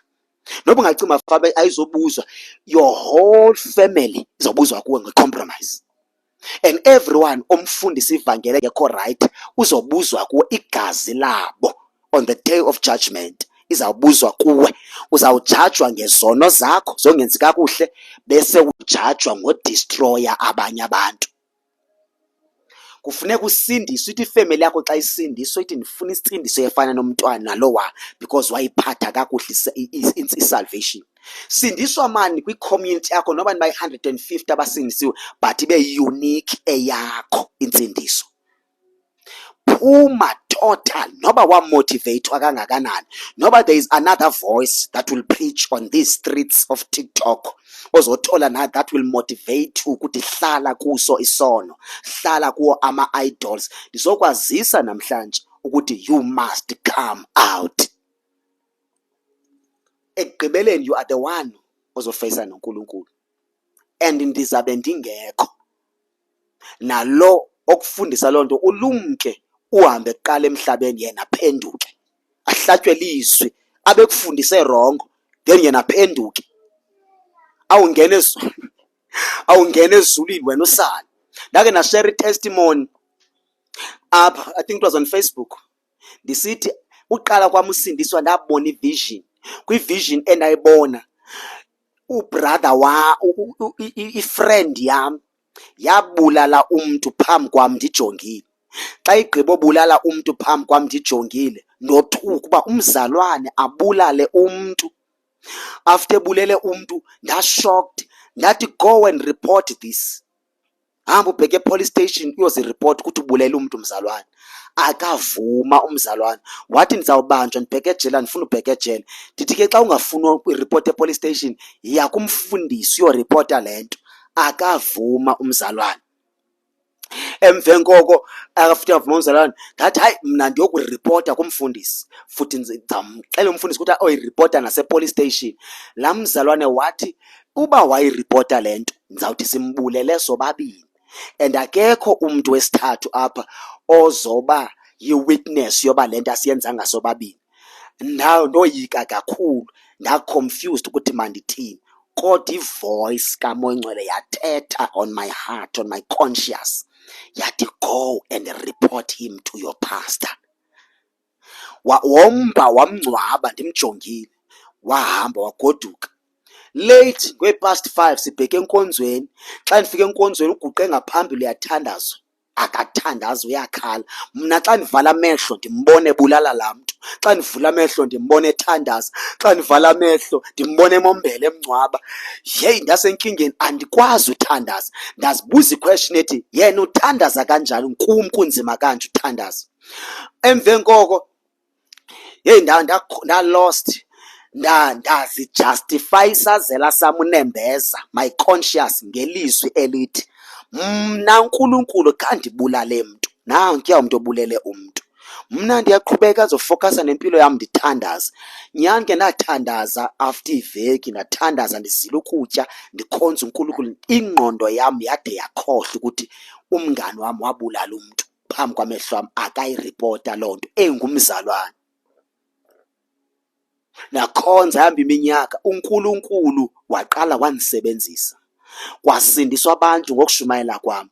Noba ungacima fabe ayizobuzwa, your whole family izobuzwa kuwe ngecompromise. And everyone omfundisa ivangeli ngekho right uzobuzwa kuwe, igazi labo on the day of judgment izawubuzwa kuwe. Uzawujajwa ngezono zakho zongenzi kakuhle, bese ujajwa ngodestroya abanye abantu. Kufuneka usindiswe, ithi ifamily yakho xa isindiswe ithi ndifuna isindiso efana nomntwana nalowa, because wayiphatha kakuhle isalvation. Sindiswa mani kwi-community yakho noba niba 150 abasindisiwe, but ibe unique eyakho insindiso. Phuma total noba wamotivatwa kangakanani, noba there is another voice that will preach on these streets of TikTok ozothola na that will motivate ukuthi hlala kuso isono, hlala kuwo ama-idols. Ndizokwazisa namhlanje ukuthi you must come out. Ekugqibeleni you are the one ozofeyisa noNkulunkulu, and ndizabe ndingekho. Nalo okufundisa loo nto ulumke uhambe kuqala emhlabeni yena aphenduke, ahlatywe lizwi abekufundise wrong, then yena aphenduke. Awungena ezulwini wena usala. Ndake nashare testimony apha, I think it was on Facebook. Ndisithi uqala kwami usindiswa ndabona ivision. Kwi-vision endayibona ubrother i-friend yami yabulala umuntu phambi kwami ndijongile. Xa igqiba obulala umuntu phambi kwami ndijongile, ndothuka uba umzalwane abulale umuntu. After ebulele umuntu ndashocked, ndathi go and report this. Hamba ubheke epolice station uyozireport ukuthi ubulele umuntu umzalwane. Akavuma umzalwane, wathi ndizawubanjwa ndibheke ejele, ndifuna ubheke ejele. Ndithi ke xa ungafuni ukuyireport epolice station yiya kumfundisi uyorepota le nto. Akavuma umzalwane. Emveni koko after avuma umzalwane ndathi hayi mna ndiyokurepota kumfundisi, futhi ndizamxelela umfundisi ukuthi oyirepota nasepolice station. Laa mzalwane wathi uba wayirepota le nto ndizawuthi simbulele sobabini, and akekho umntu wesithathu apha ozoba yi-witness yoba le nto asiyenzanga sobabini. Ndoyika kakhulu, ndaconfused ukuthi mandithini. Kodwa ivoice kaMoya Ngcwele yathetha on my heart, on my conscience, yathi go and report him to your pastor. Womba wamngcwaba ndimjongile, wahamba wagoduka. Late kwe-past 5 sibheke enkonzweni. Xa ndifika enkonzweni uguqe ngaphambili uyathandazwa, akathandazi uyakhala. Mna xa ndivala amehlo ndimbone ebulala laa mntu, xa ndivula amehlo ndimbone ethandaza, xa ndivala amehlo ndimbone emombele emngcwaba. Yeyi, ndasenkingeni, andikwazi uthandaza. Ndazibuza iquestion ethi yena uthandaza kanjani, kum kunzima kanje uthandaza. Emveni koko yeyi ndalost, ndazijustify isazela sam unembeza my conscience ngelizwi elithi mna uNkulunkulu kandibulale mntu, nankuya umntu obulele umntu. Mna ndiyaqhubeka azofokasa nempilo yam ndithandaza. Nyhani ke ndathandaza after iveki, ndathandaza ndizile ukutya ndikhonza uNkulunkulu. Ingqondo yam yade yakhohlwa ukuthi umngani wam wabulala umntu phambi kwamehlo wam, akayiripota loo nto engumzalwane. Nakhonza hamba iminyaka, uNkulunkulu waqala wandisebenzisa. Kwasindiswa abantu ngokushumayela kwami,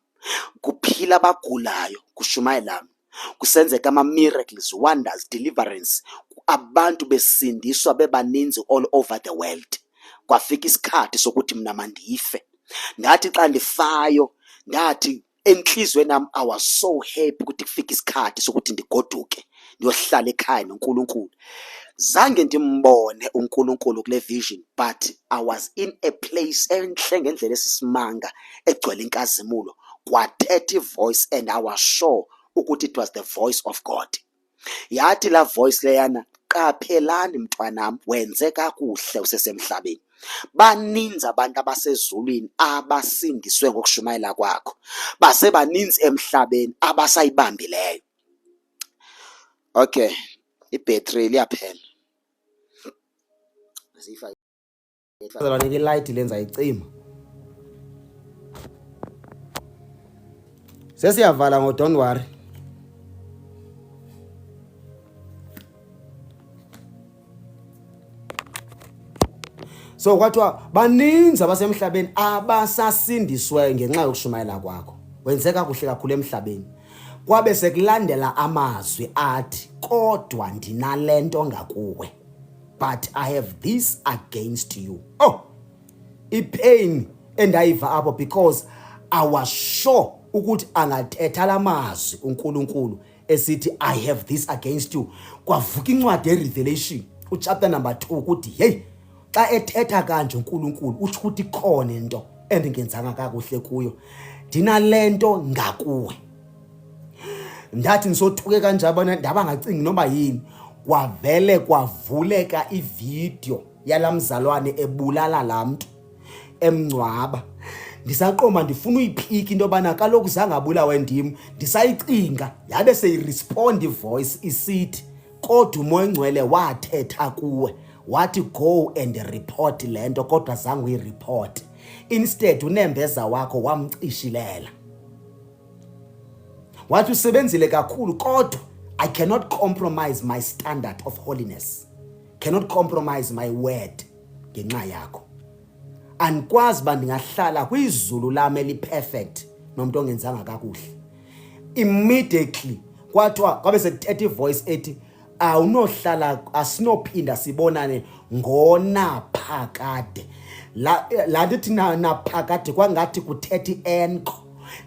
kuphila abagulayo kushumayela, kusenzeka ama-miracles, wonders, deliverance, abantu besindiswa bebaninzi all over the world. Kwafika isikhathi sokuthi mna mandife. Ndathi xa ndifayo, ndathi enhlizweni yami I was so happy ukuthi kufika isikhathi sokuthi ndigoduke ndiyohlala ekhaya noNkulunkulu. Zange ndimbone uNkulunkulu kule vision, but I was in a place enhle ngendlela esisimanga egcwele inkazimulo. Kwathetha ivoice and I was sure ukuthi it was the voice of God. Yathi la voice leyana, qaphelani mntwanam, wenze kakuhle usesemhlabeni. Baninzi abantu abasezulwini abasindiswe ngokushumayela kwakho, basebaninzi emhlabeni abasayibambileyo. Okay, ibhetri liyaphela.
Bazalwane, ke light lenza icima. Sesiyavala ngo, don't worry. So kwathiwa baninzi abasemhlabeni abasasindiswe ngenxa yokushumayela kwakho. Wenze kakuhle kakhulu emhlabeni. Kwabe sekulandela amazwi athi kodwa ndinalento ngakuwe, but I have this against you. Oh, ipain endayiva apho, because I was sure ukuthi angathetha lamazwi uNkulunkulu esithi I have this against you. Kwavuka incwadi yeRevelation uchapter number 2 ukuthi hey, xa ethetha kanje uNkulunkulu uthi ukuthi khona into endingenzanga kakuhle kuyo, ndinalento ngakuwe. ndathi nisothuke kanjabana ndaba ngacingi noma yini, kwavele kwavuleka ivideo yalamzalwane ebulala lamntu emncwaba. Ndisaqoma ndifuna uyiphika into yobana kaloku zangabulawe ndim, ndisayicinga yabe seyiresponda ivoice isithi, kodwa umoya ongcwele wathetha kuwe wathi go and report le nto, kodwa zange uyireport. Instead unembeza wakho wamcishilela. Wathi usebenzile kakhulu, kodwa I cannot compromise my standard of holiness, cannot compromise my word ngenxa yakho. Andikwazi uba ndingahlala kwizulu lami eli-perfect nomuntu ongenzanga kakuhle. Immediately kwathiwa kwabe sekuthetha ivoice ethi awunohlala, asinophinda sibonane ngonaphakade. La ndithi naphakade kwangathi kuthetha i-enko.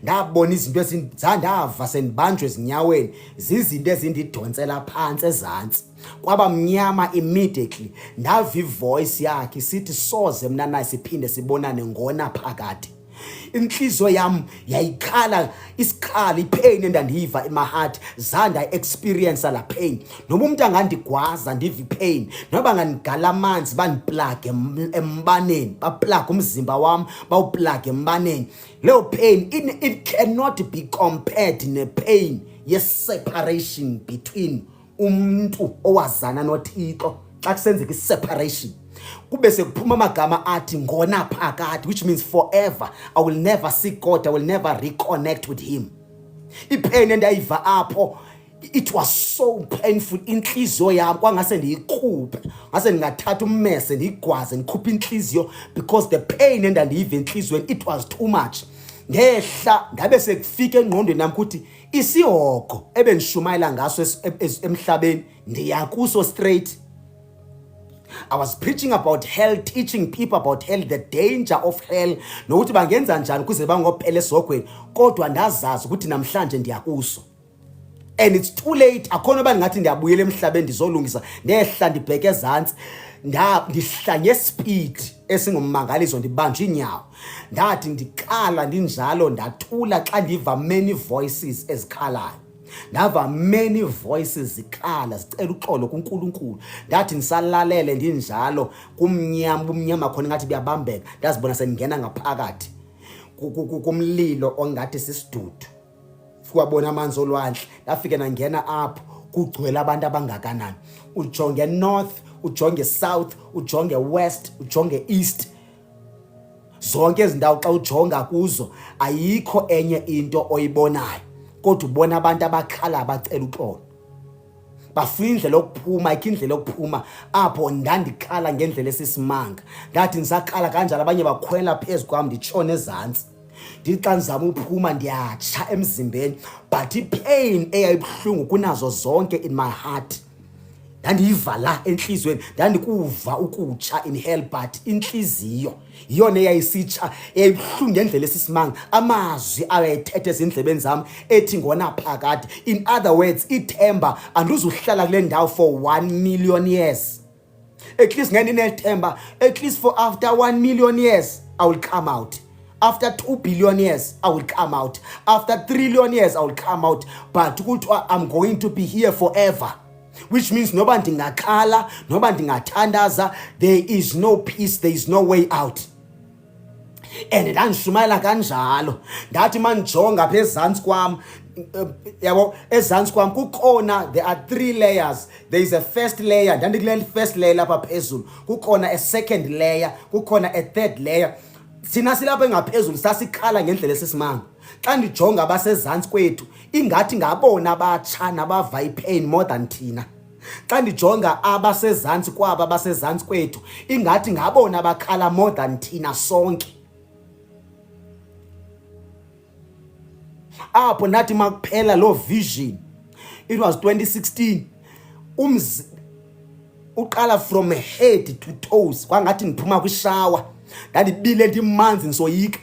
Ndabona izinto ndava sendibanjwe ezinyaweni zizinto ezindidonsela phansi ezantsi. Kwaba mnyama immediately. Ndava ivoice yakhe isithi soze mna naye siphinde sibonane ngonaphakade. Inhliziyo yami yayikhala isikhala, ipain endandiyiva in my heart, zanda experience la pain. Noma umuntu angandigwaza ndiva ipain, noba nganigala amanzi bandiplug embaneni, baplug umzimba wami bawuplug embaneni, leyo pain it cannot be compared ne pain ye-separation between umuntu owazana noThixo. Xa kusenzeka i-separation kube sekuphuma amagama athi ngonaphakade, which means forever I will never see God, I will never reconnect with him. Ipain endayiva apho, it was so painful. Inhliziyo yami kwangase ndiyikhuphe, ngase ndingathatha ummese ndiyigwaze ndikhuphe inhliziyo, because the pain endandiyiva enhliziyweni it was too much. Ngehla ngabe sekufika engqondweni nami ukuthi isihogo ebendishumayela ngaso emhlabeni ndiyakuso straight. I was preaching about hell, teaching people about hell, the danger of hell, nokuthi bangenza njani kuze bangophela esogweni, kodwa ndazazi ukuthi namhlanje ndiyakuso. And it's too late. Akhona bani ngathi ndiyabuyela emhlabeni ndizolungisa. Ndehla ndibheke ezantsi, ndihla ngespeed esingummangaliso, ndibanje inyawo. Ndathi ndikhala ndinjalo ndathula xa ndiva many voices ezikhalayo. Ndava many voices zikhala zicela uxolo kuNkulunkulu. Ndathi nisalalele ndinjalo kumnyama khona ngathi biyabambeka, ndazibona sengena ngaphakathi kumlilo ongathi sisidudu. Sikwabona amanzi olwandle, ndafike nangena apho kugcwele abantu abangakanani. Ujonge north, ujonge south, ujonge west, ujonge east. Zonke izindawo xa ujonga kuzo ayikho enye into oyibonayo, kodwa ubona abantu abakhala abacela uxolo. Bafuna indlela yokuphuma, indlela yokuphuma apho ndandikhala ngendlela esisimanga. Ndathi nisakhala kanjalo abanye bakhwela phezu kwami nditshone ezantsi. Ndithi xa ndizama uphuma ndiyatsha emzimbeni, but ipain eyayibuhlungu kunazo zonke in my heart ndandiyiva la enhliziyweni, ndandikuva ukutsha in hell, but inhliziyo yiyona eyayisitsha eyayibuhlungu ngendlela esisimanga. Amazwi ayethethe ezindlebeni zami ethi ngonaphakade. In other words, ithemba andizuhlala kule ndawo for 1 million years. At least ngene nethemba, at least for after 1 million years I will come out. After 2 billion years, I will come out. After 3 trillion years, I will come out. But I'm going to be here forever. Which means noba ndingakhala, noba ndingathandaza, there is no peace, there is no way out. And ndandishumayela kanjalo. Ndathi manjonga apha ezantsi kwam, yabo ezantsi kwam kukhona, there are 3 layers. There is a first layer, ndandikule first layer lapha phezulu. Kukhona a second layer, kukhona a third layer. Thina silapha engaphezulu sasikhala ngendlela esisimanga. Xa ndijonga abasezantsi kwethu ingathi ngabona abatshana bava ipain more than thina. Xa ndijonga abasezantsi kwabo abasezantsi kwethu ingathi ngabona abakhala more than thina sonke. Apho nathi makuphela lo vision, it was 2016. Uqala from head to toes kwangathi ndiphuma kwishawa. Ndandibile ndimanzi nisoyika,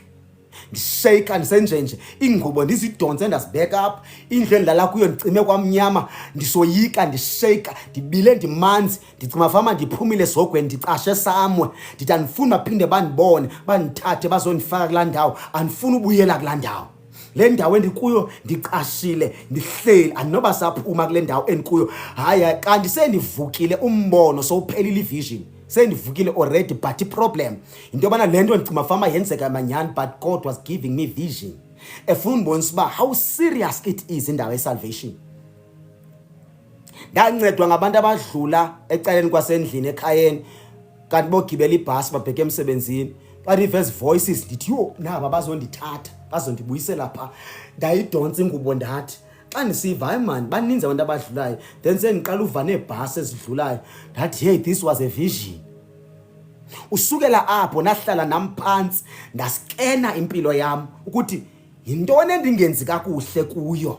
ndishake ndisenjenje, ingubo ndizidonse ndazibeka up, indlu endlala kuyo ndicime kwamnyama, ndisoyika ndishake, ndibile ndimanzi, ndicima fama ndiphumile esogweni ndicashe samwe. Ndithi andifuni baphinde bandibone bandithathe bazondifaka kulaa ndawo, andifuni ubuyela kulaa ndawo. le ndawo endikuyo ndiqashile ndihleli andinoba saphuma kule ndawo endikuyo hayi kanti sendivukile umbono sowuphelile ivision sendivukile already but iproblem into yobana le nto ndicima fama yenzeka manyani but God was giving me vision efuna undibonisa uba how serious it is indawo yesalvation. Ndancedwa ngabantu abadlula ecaleni kwasendlini ekhayeni kanti bogibela ibhasi babheke emsebenzini but ivezi voices ndithi yo naba bazondithatha bazondibuyisela lapha ndayidonsa ingubo ndathi xa ndisiva hayi man baninzi abantu abadlulayo then sendiqala uva neebhasi ezidlulayo ndathi hey this was a vision. Usukela apho nahlala namphansi ndaskena impilo yami ukuthi yintoni endingenzi kakuhle kuyo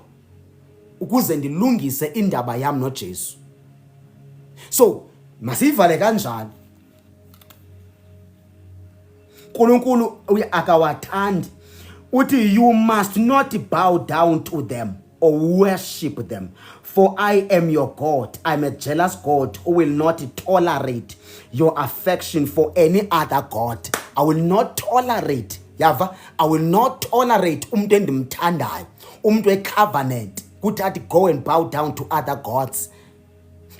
ukuze ndilungise indaba yami noJesu. So masivale kanjalo. uNkulunkulu akawathandi uthi you must not bow down to them or worship them, for I am your God. I'm a jealous God who will not tolerate your affection for any other God. I will not tolerate, yava, I will not tolerate umuntu endimthandayo, umuntu wecovenant, kuthi athi go and bow down to other gods.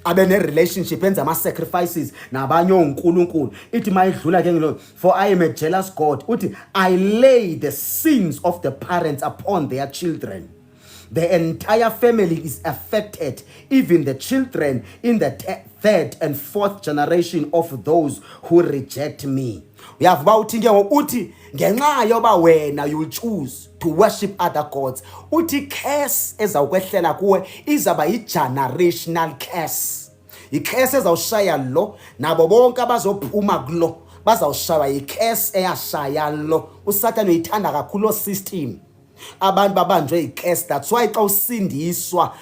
Abe ne-relationship enza ama-sacrifices nabanye onkulunkulu. Ithi mayidlula ke ngilo, for I am a jealous God. Uthi I lay the sins of the parents upon their children. The entire family is affected, even the children in the third and fourth generation of those who reject me. Uyavuba uthi ke uthi ngenxa yoba wena you will choose to worship other gods. Uthi curse ezawukwehlela kuwe izaba yi-generational curse. I-curse ezawushaya lo nabo bonke abazophuma kulo bazawushaywa yi-curse eyashaya lo. USathane uyithanda kakhulu system. Abantu babanjwe i-curse. That's why xa usindiswa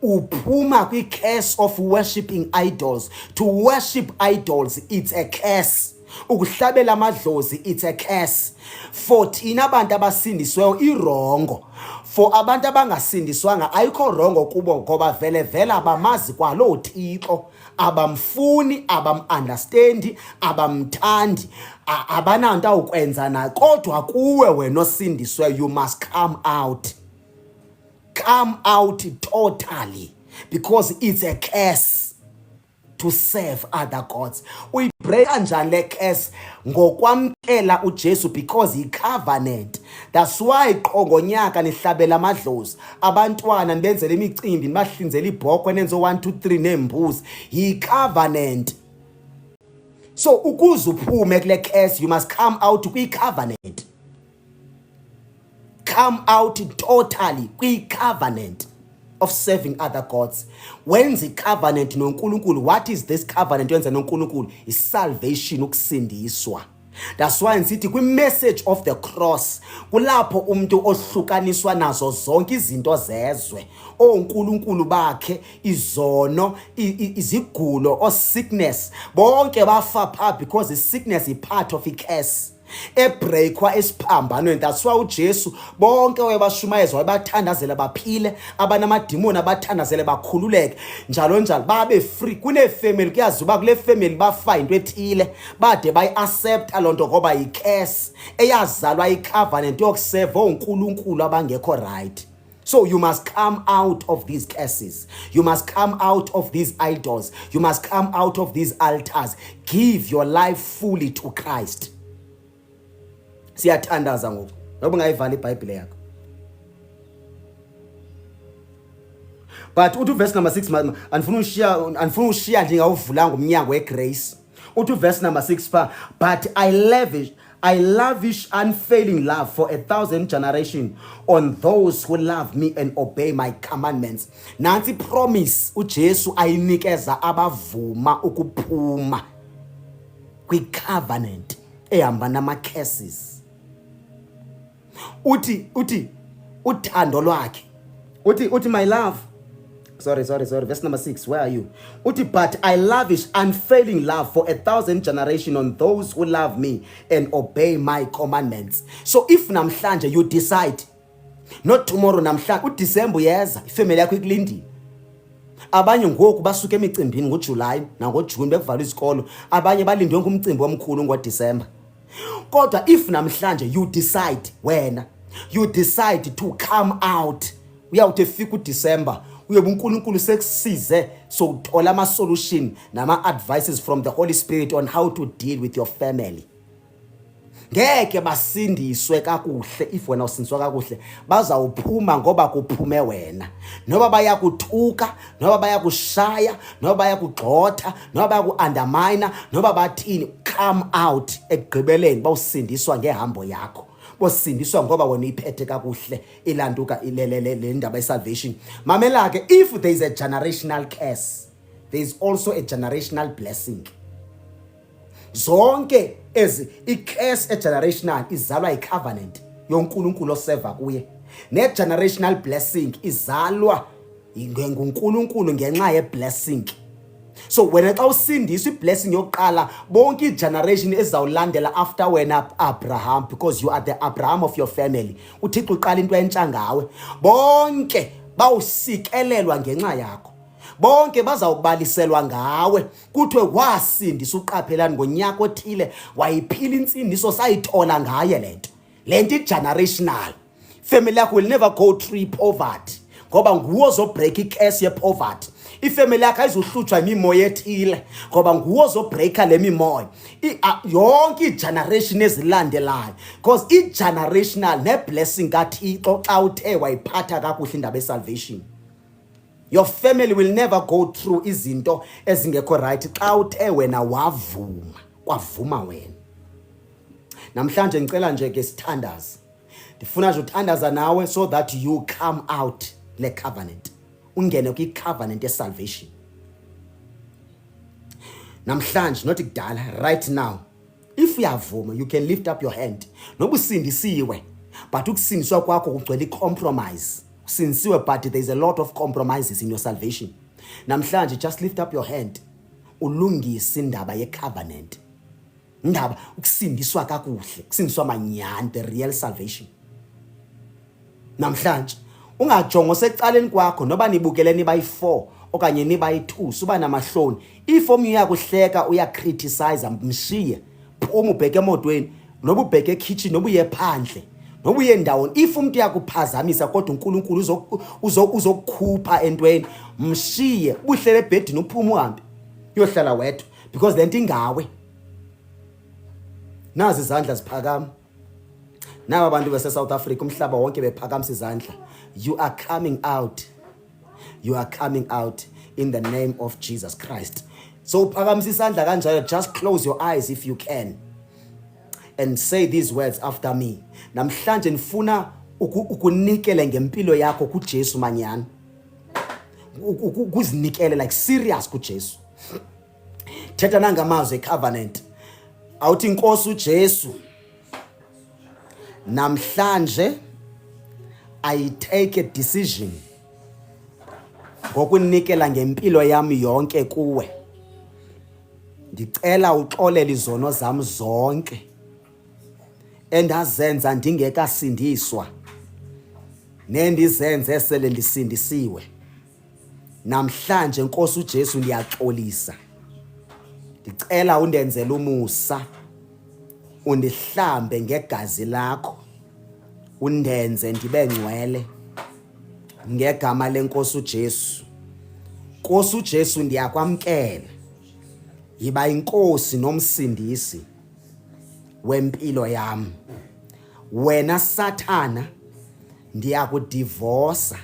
uphuma kwi-curse of worshiping idols. To worship idols, it's a curse. Ukuhlabela amadlozi, it's a curse. For thina abantu abasindisweyo irongo. For abantu abangasindiswanga ayikho rongo kubo ngoba vele abamazi kwalo Thixo, abamfuni, abam-understandi, abamthandi, abananto awukwenza na. Kodwa kuwe wena osindisweyo you must come out. Come out totally, because it's a curse to serve other gods. Uyibreak kanjani le curse? Ngokwamkela uJesu, because he covenant. That's why qho ngonyaka nihlabela amadlozi, abantwana nibenzele imicimbi, nibahlinzela ibhokhwe nenzo 1 2 3 nembuzi. He covenant. So ukuze uphume kule curse you must come out kwi-covenant. Come out totally kwi-covenant of serving other gods. When's the covenant noNkulunkulu? What is this covenant yenza noNkulunkulu? Is salvation, ukusindiswa. That's why nsithi kwi-message of the cross kulapho umuntu ohlukaniswa nazo zonke izinto zezwe, onkulunkulu bakhe, izono, izigulo, or sickness, bonke bafa pha because the sickness is part of a curse. Ebreakwa esiphambanweni. That's why uJesu bonke wayebashumayezwa wayebathandazela baphile, abanamadimoni abathandazele bakhululeke njalo njalo babe free. Kune-family kuyazi uba kule family bafa into ethile bade bayi-accepta loo nto ngoba yi-curse eyazalwa i-covenant yokuseva onkulunkulu abangekho right. So you must come out of these curses. You must come out of these idols. You must come out of these altars. Give your life fully to Christ. Siyathandaza ngoku noba ungayivala iBhayibhile yakho. But uthi verse number 6 anifuna ushiya njengawuvulanga umnyango wegrace. Uthi verse number 6 pha, but I lavish unfailing love for 1,000 generations on those who love me and obey my commandments. Nansi promise uJesu ayinikeza abavuma ukuphuma kwi-covenant ehamba nama-curses. Uthi uthando lwakhe. Uthi my love. Sorry. Verse number 6. Where are you? Uthi, but I lavish unfailing love for 1,000 generations on those who love me and obey my commandments. So if namhlanje you decide, not tomorrow, namhlanje uDecember yeza, ifamily yakho ikulindile. Abanye ngoku basuka emicimbini ngoJuly nangoJune bekuvala isikolo, abanye balinde wonke umcimbi omkhulu ngoDecember. Kodwa if namhlanje you decide wena You decide to come out. Uyawuthi fika uDecember uyobe uNkulunkulu sekusize sokuthola ama solution nama advices from the Holy Spirit on how to deal with your family. Ngeke basindiswe kakuhle if wena usindiswa kakuhle, bazawuphuma ngoba kuphume wena. Noba bayakuthuka, noba bayakushaya, noba bayakugxotha, noba bayakuundermine, noba bathini, come out ekugqibeleni bawusindiswa ngehambo yakho. Bosindiswa ngoba wena uyiphethe kakuhle ilantuka le ndaba salvation. Mamela ke, if there is a generational curse, there is also a generational blessing. Zonke i-curse generational izalwa i-covenant yonkulunkulu oseva kuye, ne-generational blessing izalwa ngunkulunkulu ngenxa ye-blessing. So wena xa usindiswa i-blessing yokuqala, bonke i-generation ezawulandela after wena Abraham, because you are the Abraham of your family, uThixo uqala into entsha ngawe, bonke bawusikelelwa ngenxa yakho. Bonke bazawubaliselwa ngawe, kuthiwe wasindisa uqaphelani ngonyaka othile, wayiphila insindiso sayithola ngaye lento. Lento i-generational. Family yakho will never go through poverty, ngoba nguwo zobreak i-curse ye-poverty. Ifamily yakho ayizuhlutshwa imimoya ethile, ngoba nguwo zobreaka le mimoya. Yonke i-generation ezilandelayo, because i-generational ne-blessing kaThixo xa uthe wayiphatha kakuhle indaba salvation. Your family will never go through izinto ezingekho right xa uthe wena wavuma wena. Namhlanje ngicela nje ke sithandaze. Ndifuna nje uthandaza nawe so that you come out le covenant. Ungene kwi-covenant ye-salvation. Namhlanje not kudala, right now. If uyavuma, you can lift up your hand. Noba usindisiwe, but ukusindiswa kwakho kugcwele i-compromise. Since but there is a lot of compromises in your salvation. Namhlanje just lift up your hand. Ulungise indaba ye-covenant. Indaba ukusindiswa kakuhle, ukusindiswa manyani, the real salvation. Namhlanje ungajonga secaleni kwakho noba nibukele nibayi4 okanye nibayi2 suba namahloni. If uyakuhleka uyacriticize mshiye, phuma ubheke emotweni, noba ubheke ekitchen, noba uye phandle, noba uye ndawoni. If umuntu yakuphazamisa kodwa uNkulunkulu uzokukhupha entweni, mshiye, ubuhlele ebhedini uphuma uhambe uyohlala wedwa, because lento ingawe. Nazi izandla ziphakama. Naba abantu base South Africa, umhlaba wonke bephakamisa izandla. You are coming out. You are coming out in the name of Jesus Christ. So uphakamisa isandla kanjalo, just close your eyes if you can and say these words after me. Namhlanje nifuna ukunikele ngempilo yakho kuJesu manyana. Ukuzinikele like serious kuJesu. Thetha nangamazwi ecovenant. Awuthi Nkosi uJesu, namhlanje I take a decision ngokunikela ngempilo yami yonke kuwe. Ndicela uxolele izono zami zonke endazenza ndingekasindiswa nendizenze sele ndisindisiwe. Namhlanje Nkosi uJesu ndiyaxolisa. Ndicela undenzele umusa, undihlambe ngegazi lakho, undenze ndibe ngcwele ngegama lenkosi uJesu. Nkosi uJesu ndiyakwamkela, yiba inkosi nomsindisi wempilo yami. Wena Sathana ndiyakudivorsa,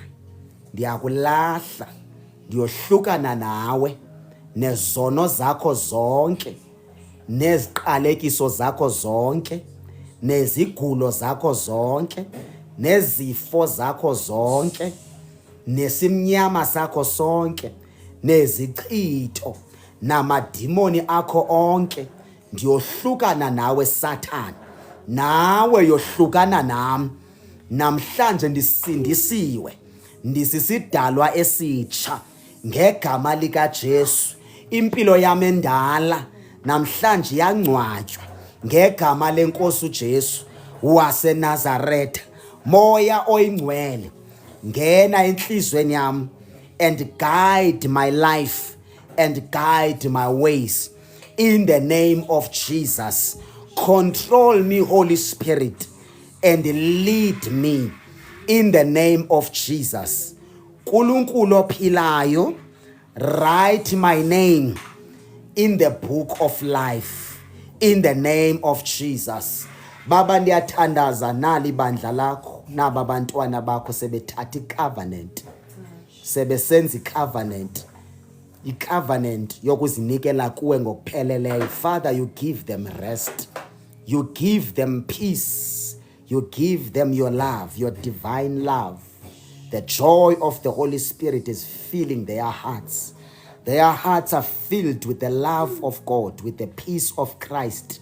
ndiyakulahla, ndiyohlukana nawe nezono zakho zonke, neziqalekiso zakho zonke, nezigulo zakho zonke, nezifo zakho zonke, nesimnyama sakho sonke, nezichitho namadimoni akho onke. Ndiyohlukana nawe Sathana, nawe yohlukana nami. Namhlanje ndisindisiwe, ndisisidalwa esitsha ngegama likaJesu. Impilo yami endala namhlanje yangcwatywa ngegama lenkosi uJesu waseNazaretha. Moya oyingcwele, ngena enhlizweni yami and guide my life and guide my ways in the name of Jesus. Control me, Holy Spirit, and lead me in the name of Jesus. Nkulunkulu ophilayo, write my name in the book of life in the name of Jesus. Baba, ndiyathandaza nali bandla lakho, naba bantwana bakho sebethatha icovenant, sebesenza icovenant, icovenant yokuzinikela kuwe ngokupheleleyo. Father, you give them rest, you give them peace, you give them your love, your divine love. The joy of the Holy Spirit is filling their hearts. Their hearts are filled with the love of God, with the peace of Christ,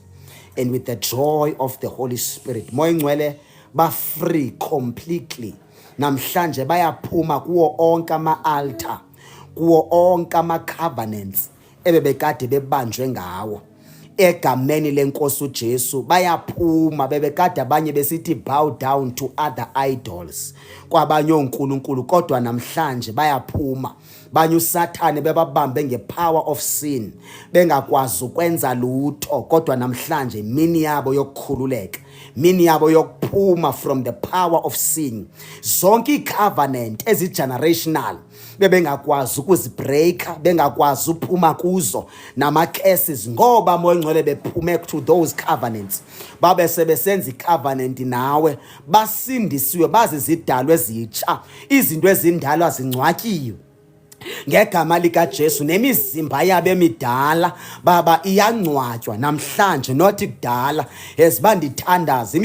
and with the joy of the Holy Spirit. Moya Ngcwele ba free completely. Namhlanje bayaphuma kuwo onke ama-altar, kuwo onke ama-covenants ebebekade bebanjwe ngawo. Egameni lenkosi uJesu bayaphuma, bebekade abanye besithi bow down to other idols, kwabanye onkulunkulu, kodwa namhlanje bayaphuma. Banye uSathane bebabambe ngepower of sin, bengakwazi ukwenza lutho, kodwa namhlanje imini yabo yokukhululeka, imini yabo yokuphuma from the power of sin. Zonke icovenant ezi-generational bebengakwazi ukuzibreaka, bengakwazi uphuma kuzo, nama-curses, ngoba Moya Ngcwele bephume to those covenants, babe sebesenza icovenant nawe, basindisiwe, bazizidalwa ezitsha, izinto ezindala zingcwatyiwe ngegama likaJesu. Nemizimba yabo emidala Baba iyangcwatywa namhlanje, not kudala. Ezibandithandaza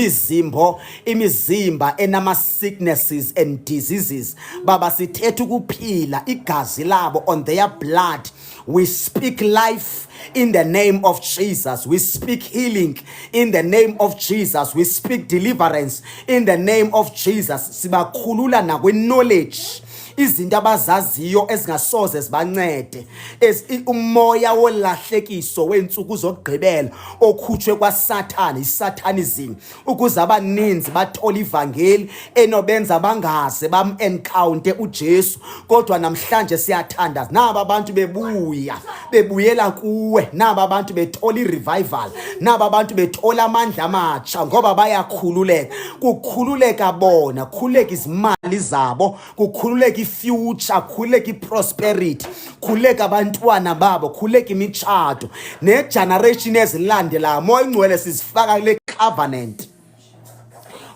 imizimba enama-sicknesses and diseases, Baba sithetha ukuphila, igazi labo on their blood. We speak life in the name of Jesus. We speak healing in the name of Jesus. We speak deliverance in the name of Jesus. Sibakhulula nakwi-knowledge, izinto abazaziyo ezingasoze zibancede, umoya wolahlekiso wensuku zokugqibela okhutshwe kwaSathane, isatanism, ukuze abaninzi bathola ivangeli enobenza bangaze bam-encounter uJesu. Kodwa namhlanje siyathandaza, naba abantu bebuyela kuwe, naba abantu bethola i-revival, naba abantu bethola amandla amatsha, ngoba bayakhululeka. Kukhululeka bona, kukhululeka izimali zabo, kukhululeka future, khuleka prosperity, khuleka abantwana babo, khuleka imitshato ne-generation ezilandelayo. Moya Ngcwele sizifaka kule covenant.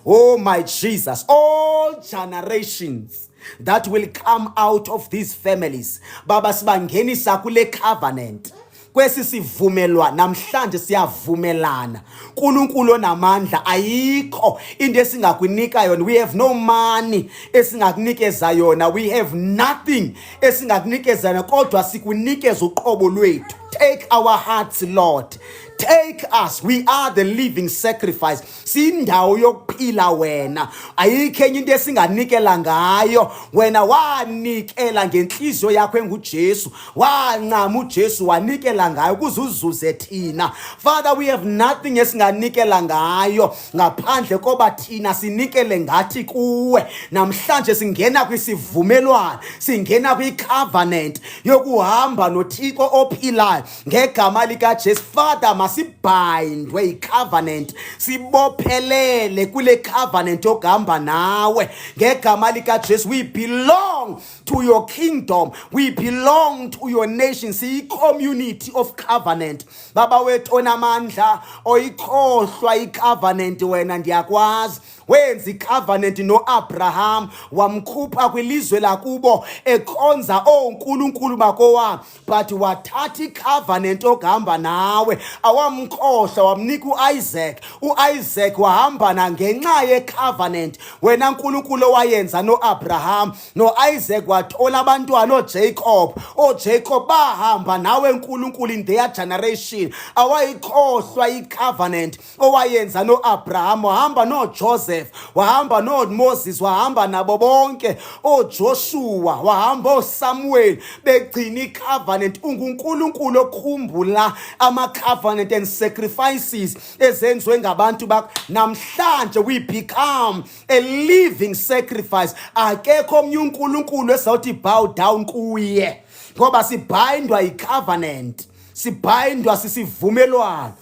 Oh my Jesus, all generations that will come out of these families, Baba sibangenisa kule covenant. Kwesi sivumelwa namhlanje siyavumelana. Nkulunkulu onamandla, ayikho into esingakunika yona. We have no money esingakunikeza yona, we have nothing esingakunikeza yona, kodwa sikunikeza uqobo lwethu. Take our hearts, Lord. Take us. We are the living sacrifice. Sindawo yokuphila wena. Ayikho enye into esinganikela ngayo. Wena wanikela ngenhliziyo yakho enguJesu. Wancama uJesu wanikela ngayo ukuze uzuze thina. Father, we have nothing esinganikela ngayo ngaphandle koba thina sinikele ngathi kuwe. Namhlanje singena kwisivumelwano, singena kwi-covenant yokuhamba noThixo ophilayo ngegama likaJesu. Father, masibhayindwe i-covenant, sibophelele kule covenant yokuhamba nawe ngegama likaJesu. We belong to your kingdom, we belong to your nation. Siyi-community of covenant. Baba wethu onamandla, oyikhohlwa i-covenant wena, ndiyakwazi wenza i-covenant no-Abraham, wamkhupha kwilizwe lakubo ekhonza onkulunkulu bakowabo, but wathatha i-covenant okuhamba nawe, awamkhohlwa, wamnika u-Isaac. U-Isaac wahamba nangenxa ye-covenant wena nkulunkulu owayenza no-Abraham. No-Isaac wathola abantwana oJacob. OJacob bahamba nawe nkulunkulu in their generation. Awayikhohlwa i-covenant owayenza no-Abraham. Wahamba no-Joseph, wahamba no-Moses, wahamba nabo bonke oJoshua, wahamba oSamuel, begcina i-covenant. UNkulunkulu okhumbula ama-covenant and sacrifices ezenziwe ngabantu bakho. Namhlanje we become a living sacrifice. Akekho omnye uNkulunkulu esawuthi bow down kuye, ngoba sibhayindwa i-covenant, sibhayindwa sisivumelwano.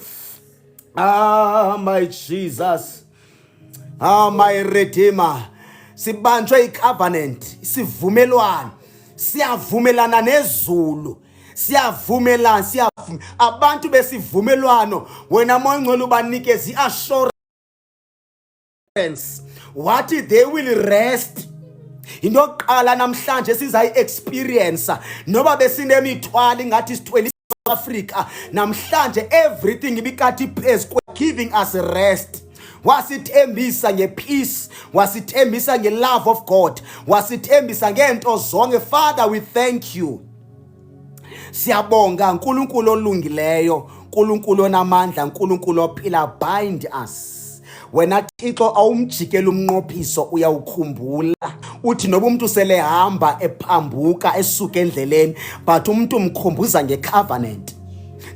Ah, my Jesus. Ah, my Redeemer. Sibanjwe icovenant, isivumelwano. Siyavumelana nezulu. Siyavumelana, abantu besivumelwano wena Moya Ngcwele ubanikeza iassurance what they will rest. Into yokuqala namhlanje sizayi experience noba besinemithwalo ngathi sithwele Africa namhlanje everything ibikathi phezu giving us rest. Wasithembisa ngepeace, wasithembisa ngelove of God, wasithembisa ngento zonke. Father, we thank you. Siyabonga uNkulunkulu olungileyo, uNkulunkulu onamandla, uNkulunkulu ophila. Bind us. Wena Thixo awumjikela umnqophiso uyawukhumbula. Uthi noba umuntu selehamba ephambuka esuka endleleni but umuntu umkhumbuza ngecovenant.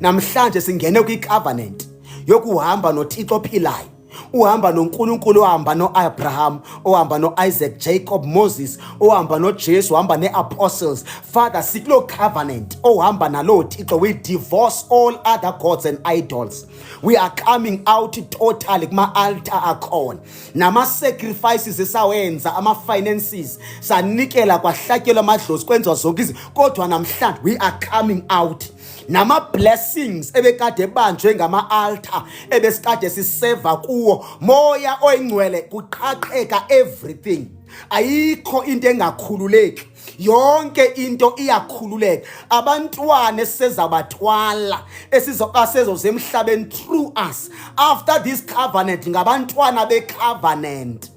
Namhlanje singene kwicovenant yokuhamba noThixo ophilayo. Uhamba noNkulunkulu, ohamba noAbraham, ohamba noIsaac, Jacob, Moses, ohamba noJesu, ohamba neapostles. Father, siklo covenant ohamba nalo Thixo. We divorce all other gods and idols. We are coming out totally kuma altar akhona. Nama sacrifices esawenza, ama finances sanikela kwahlatyelwa amadlozi kwenziwa zonke izinto. Kodwa namhlanje we are coming out. Nama blessings ebekade banjwe ngama altar ebesikade siseva kuwo Moya Oyingcwele kuqhaqheka everything. Ayikho into engakhululeki, yonke into iyakhululeka. Abantwana esizabathwala esizobasezo emhlabeni through us after this covenant ngabantwana becovenant.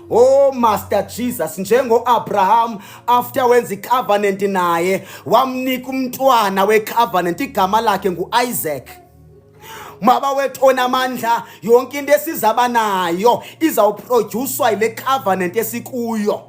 Oh Master Jesus, njengo Abraham after wenza icovenant naye wamnika umntwana wecovenant igama lakhe nguIsaac. Maba wethu onamandla, yonke into esizaba nayo izawuproducewa ile covenant esikuyo.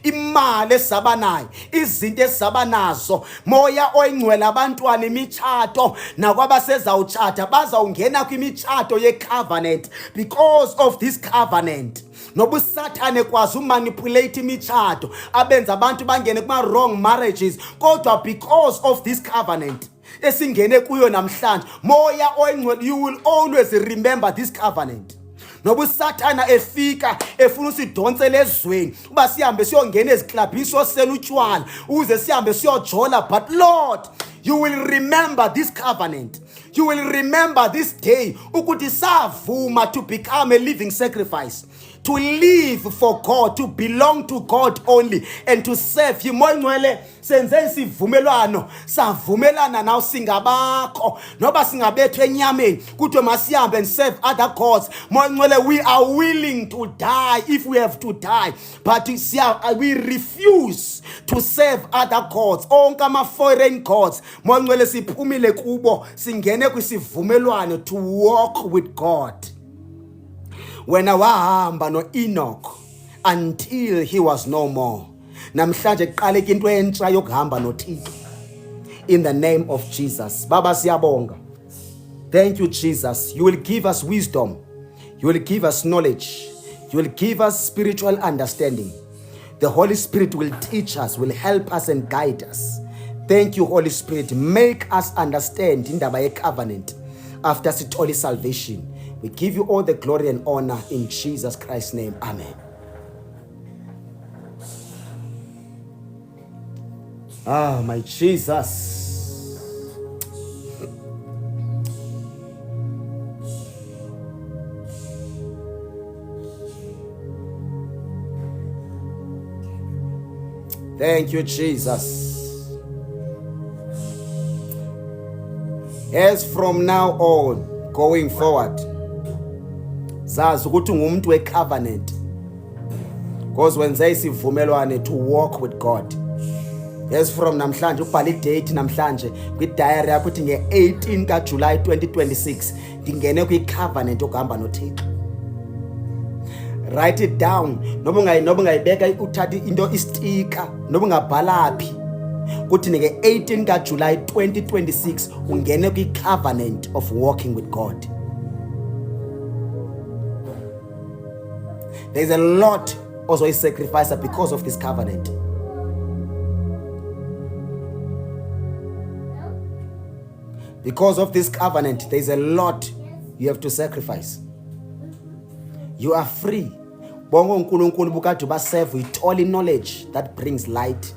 Imali esizaba nayo, izinto esizaba nazo, Moya Oyingcwele, abantwana, imitshato nakwabasezawutshata bazawungena kwimitshato yecovenant because of this covenant. Nobu Satan ekwazi umanipulate imitshato abenza abantu bangene kuma wrong marriages, kodwa because of this covenant esingene kuyo namhlanje, Moya Oyingcwele, you will always remember this covenant. Nobu Satana efika efuna usidonsele ezweni uba sihambe siyongena eziclubhini siyosela utshwala uze sihambe siyojola, but Lord, you will remember this covenant. You will remember this day ukuthi savuma to become a living sacrifice, to live for God, to belong to God only, and to serve Him. Moya Ngcwele, senze isivumelwano, savumelana nawe singabakho noba singabethwe enyameni kuthiwe masihambe and serve other gods. Moya Ngcwele, we are willing to die if we have to die, but we refuse to serve other gods, onke ama-foreign gods. Moya Ngcwele, siphumile kubo, singene kwisivumelwano to walk with God. Wena wahamba noEnoch until he was no more. Namhlanje kuqaleka into entsha yokuhamba noThixo in the name of Jesus. Baba siyabonga. Thank you Jesus. You will give us wisdom. You will give us knowledge. You will give us spiritual understanding. The Holy Spirit will teach us, will help us and guide us. Thank you Holy Spirit. Make us understand indaba yecovenant after sithole salvation. We give you all the glory and honor in Jesus Christ's name. Amen. Ah, my Jesus. Thank you, Jesus. As from now on, going forward, zazi ukuthi ngumuntu wecovenant because wenze isivumelwano to walk with God. As from namhlanje ubhala idate namhlanje kwi-diary yakho uthi nge-18 kaJuly 2026 ngingene kwi-covenant yokuhamba noThixo. Write it down. Noba ungayibeka uthathe into istika, noba ungabhala phi kuthi nge-18 kaJuly 2026 ungene kwi-covenant of walking with God. There's a lot also is sacrificed because of this covenant. Because of this covenant, there's a lot you have to sacrifice. You are free. Bongo uNkulunkulu bukade baserve with all knowledge that brings light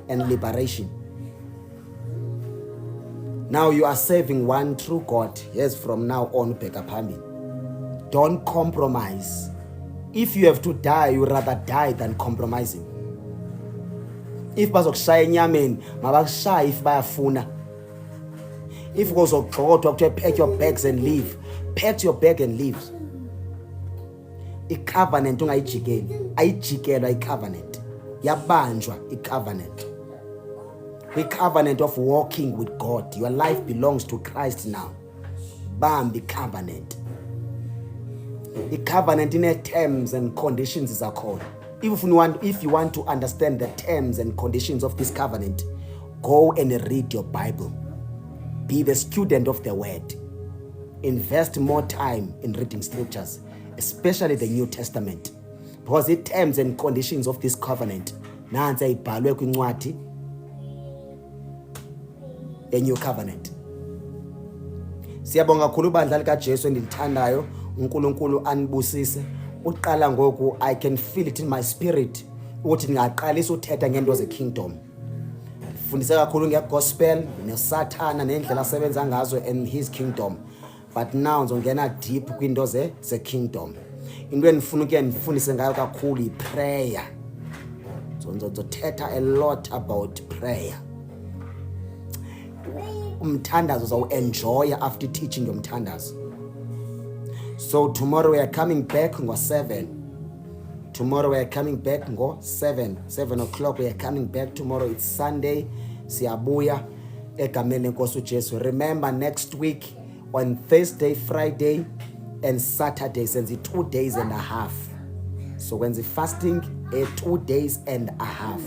and liberation. Now you are serving one true God. Yes, from now on, bheka phambili. Don't compromise. If you have to die, you rather die than compromising. If bazokushaya enyameni, mabakushaye if bayafuna. If kuzogxothwa kuthiwe pack your bags and leave, pack your bag and leave. I-covenant ungayijikeli, ayijikelwa i-covenant. Yabanjwa i-covenant. I-covenant of walking with God. Your life belongs to Christ now. Bam, the covenant. I-covenant ine terms and conditions zakhona. If you want to understand the terms and conditions of this covenant, go and read your Bible. Be the student of the word. Invest more time in reading scriptures, especially the New Testament, because the terms and conditions of this covenant nansi ayibhalwe kwincwadi the New Covenant. Siyabonga kakhulu bandla likaJesu endilithandayo. uNkulunkulu anibusise. Uqala ngoku I can feel it in my spirit ukuthi ngaqalisa uthetha ngento ze kingdom. Fundise kakhulu ngegospel nesathana nendlela asebenza ngazo in his kingdom. But now ngizongena deep kwinto ze kingdom. Into endifuna ukuye ndifundise ngayo kakhulu iprayer. Ngizothetha a lot about prayer. Umthandazo uzawu enjoy after teaching umthandazo. So tomorrow we are coming back ngo 7. Tomorrow we are coming back ngo 7 o'clock we are coming back tomorrow. It's Sunday. Siyabuya egameni lenkosi uJesu. Remember next week on Thursday, Friday and Saturday senze 2 days and a half. So when the fasting 2 days and a half.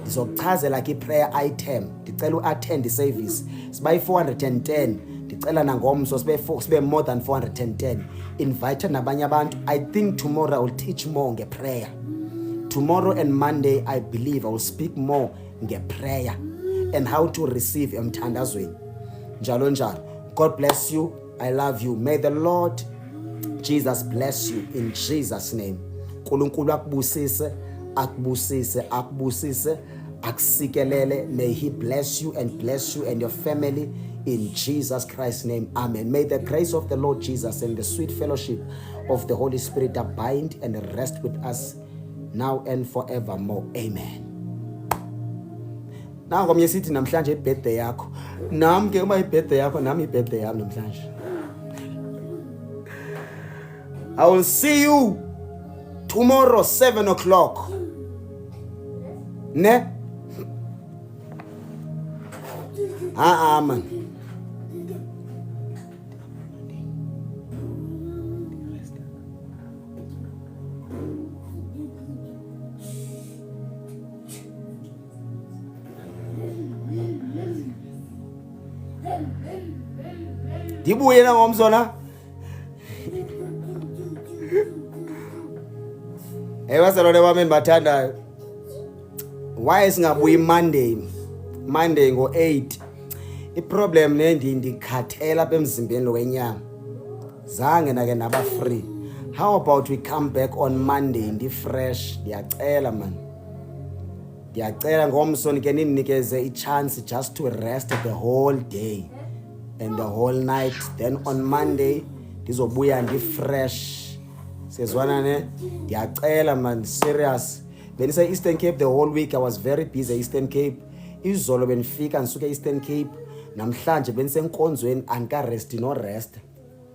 Ndizokuchazela ke prayer item. Ndicela uattend service. Sibayi 410. Ndicela nangomso sibe more than 410. Invite nabanye abantu. I think tomorrow I will teach more nge prayer. Tomorrow and Monday I believe I will speak more nge prayer and how to receive emthandazweni. Njalo njalo. God bless you. I love you. May the Lord Jesus bless you in Jesus name. uNkulunkulu akubusise, akusikelele. May he bless you and your family in Jesus Christ's name. Amen. May the grace of the Lord Jesus and the sweet fellowship of the Holy Spirit abide and rest with us now and forevermore. Amen. Now komnye sithi namhlanje ibirthday yakho. Nami ke uma ibirthday yakho nami ibirthday yami namhlanje. I will see you tomorrow 7 o'clock. Ne? Man. Ndibuye na ngomzona. Bazalwane bami endibathandayo. Why singabuyi Monday ngo-8? I-problem ndikhathela apha emzimbeni wenyama. Zange nake naba free. How about we come back on Monday ndi-fresh? Ndiyacela man. Ndiyacela ngomso nike ninikeze i-chance just to rest the whole day and the whole night. Then on Monday ndizobuya ndi-fresh. Sezwana ne? Ndiyacela man, serious. Benise Eastern Cape the whole week. I was very busy Eastern Cape. Izolo benifika nisuke Eastern Cape. Namhlanje benisenkonzweni andikarest no rest.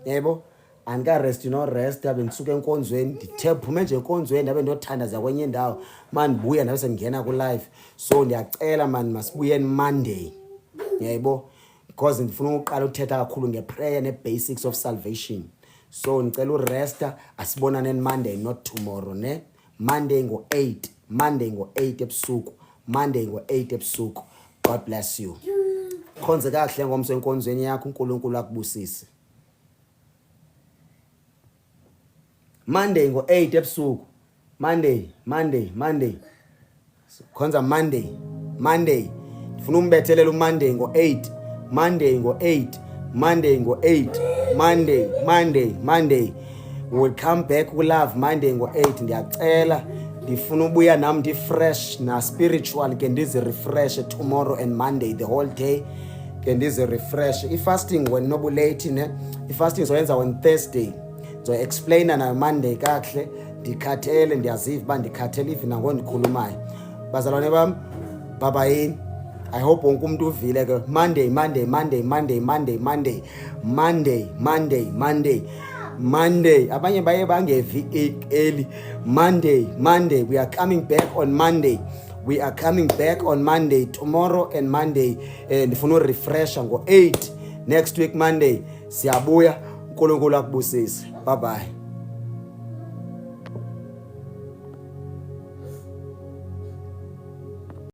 Yebo? Andikarest no rest. Benisuke enkonzweni. Ndithe phume nje enkonzweni ndabe ndothandaza kwenye indawo. Man buya ndabe sengena ku live. So ndiyacela man masibuyeni Monday. Yebo? Because ndifuna uqala ukuthetha kakhulu ngeprayer ne-basics of salvation. So ngicela uresta asibonane Monday not tomorrow ne. Monday ngo-8 ebusuku. Monday ngo-8 ebusuku. God bless you. Khonze kahle ngomso enkonzweni yakho uNkulunkulu akubusise. Monday ngo-8 ebusuku. Monday. Khonza Monday. Ndifuna umbethelela uMonday ngo-8. Monday ngo-8. Monday. We will come back ku-Love Monday ngo-8. Ndiyacela ndifuna ubuya nam ndi-fresh na-spiritual ke ndizi-refresh tomorrow and Monday the whole day ke ndizi-refresh. I-fasting when nobu late ne, i-fasting zoyenza when Thursday. Explainer nayo Monday kakuhle, ndikhathele ndiyaziva uba ndikhathele even nangondikhulumayo. Bazalwane bam, babayini. I hope wonke umuntu uvile ke. Monday. Abanye baye bangevi early. Monday. We are coming back on Monday. Tomorrow and Monday. Ndifuna urefresha ngo-8. Next week Monday siyabuya. uNkulunkulu akubusise. Bye bye.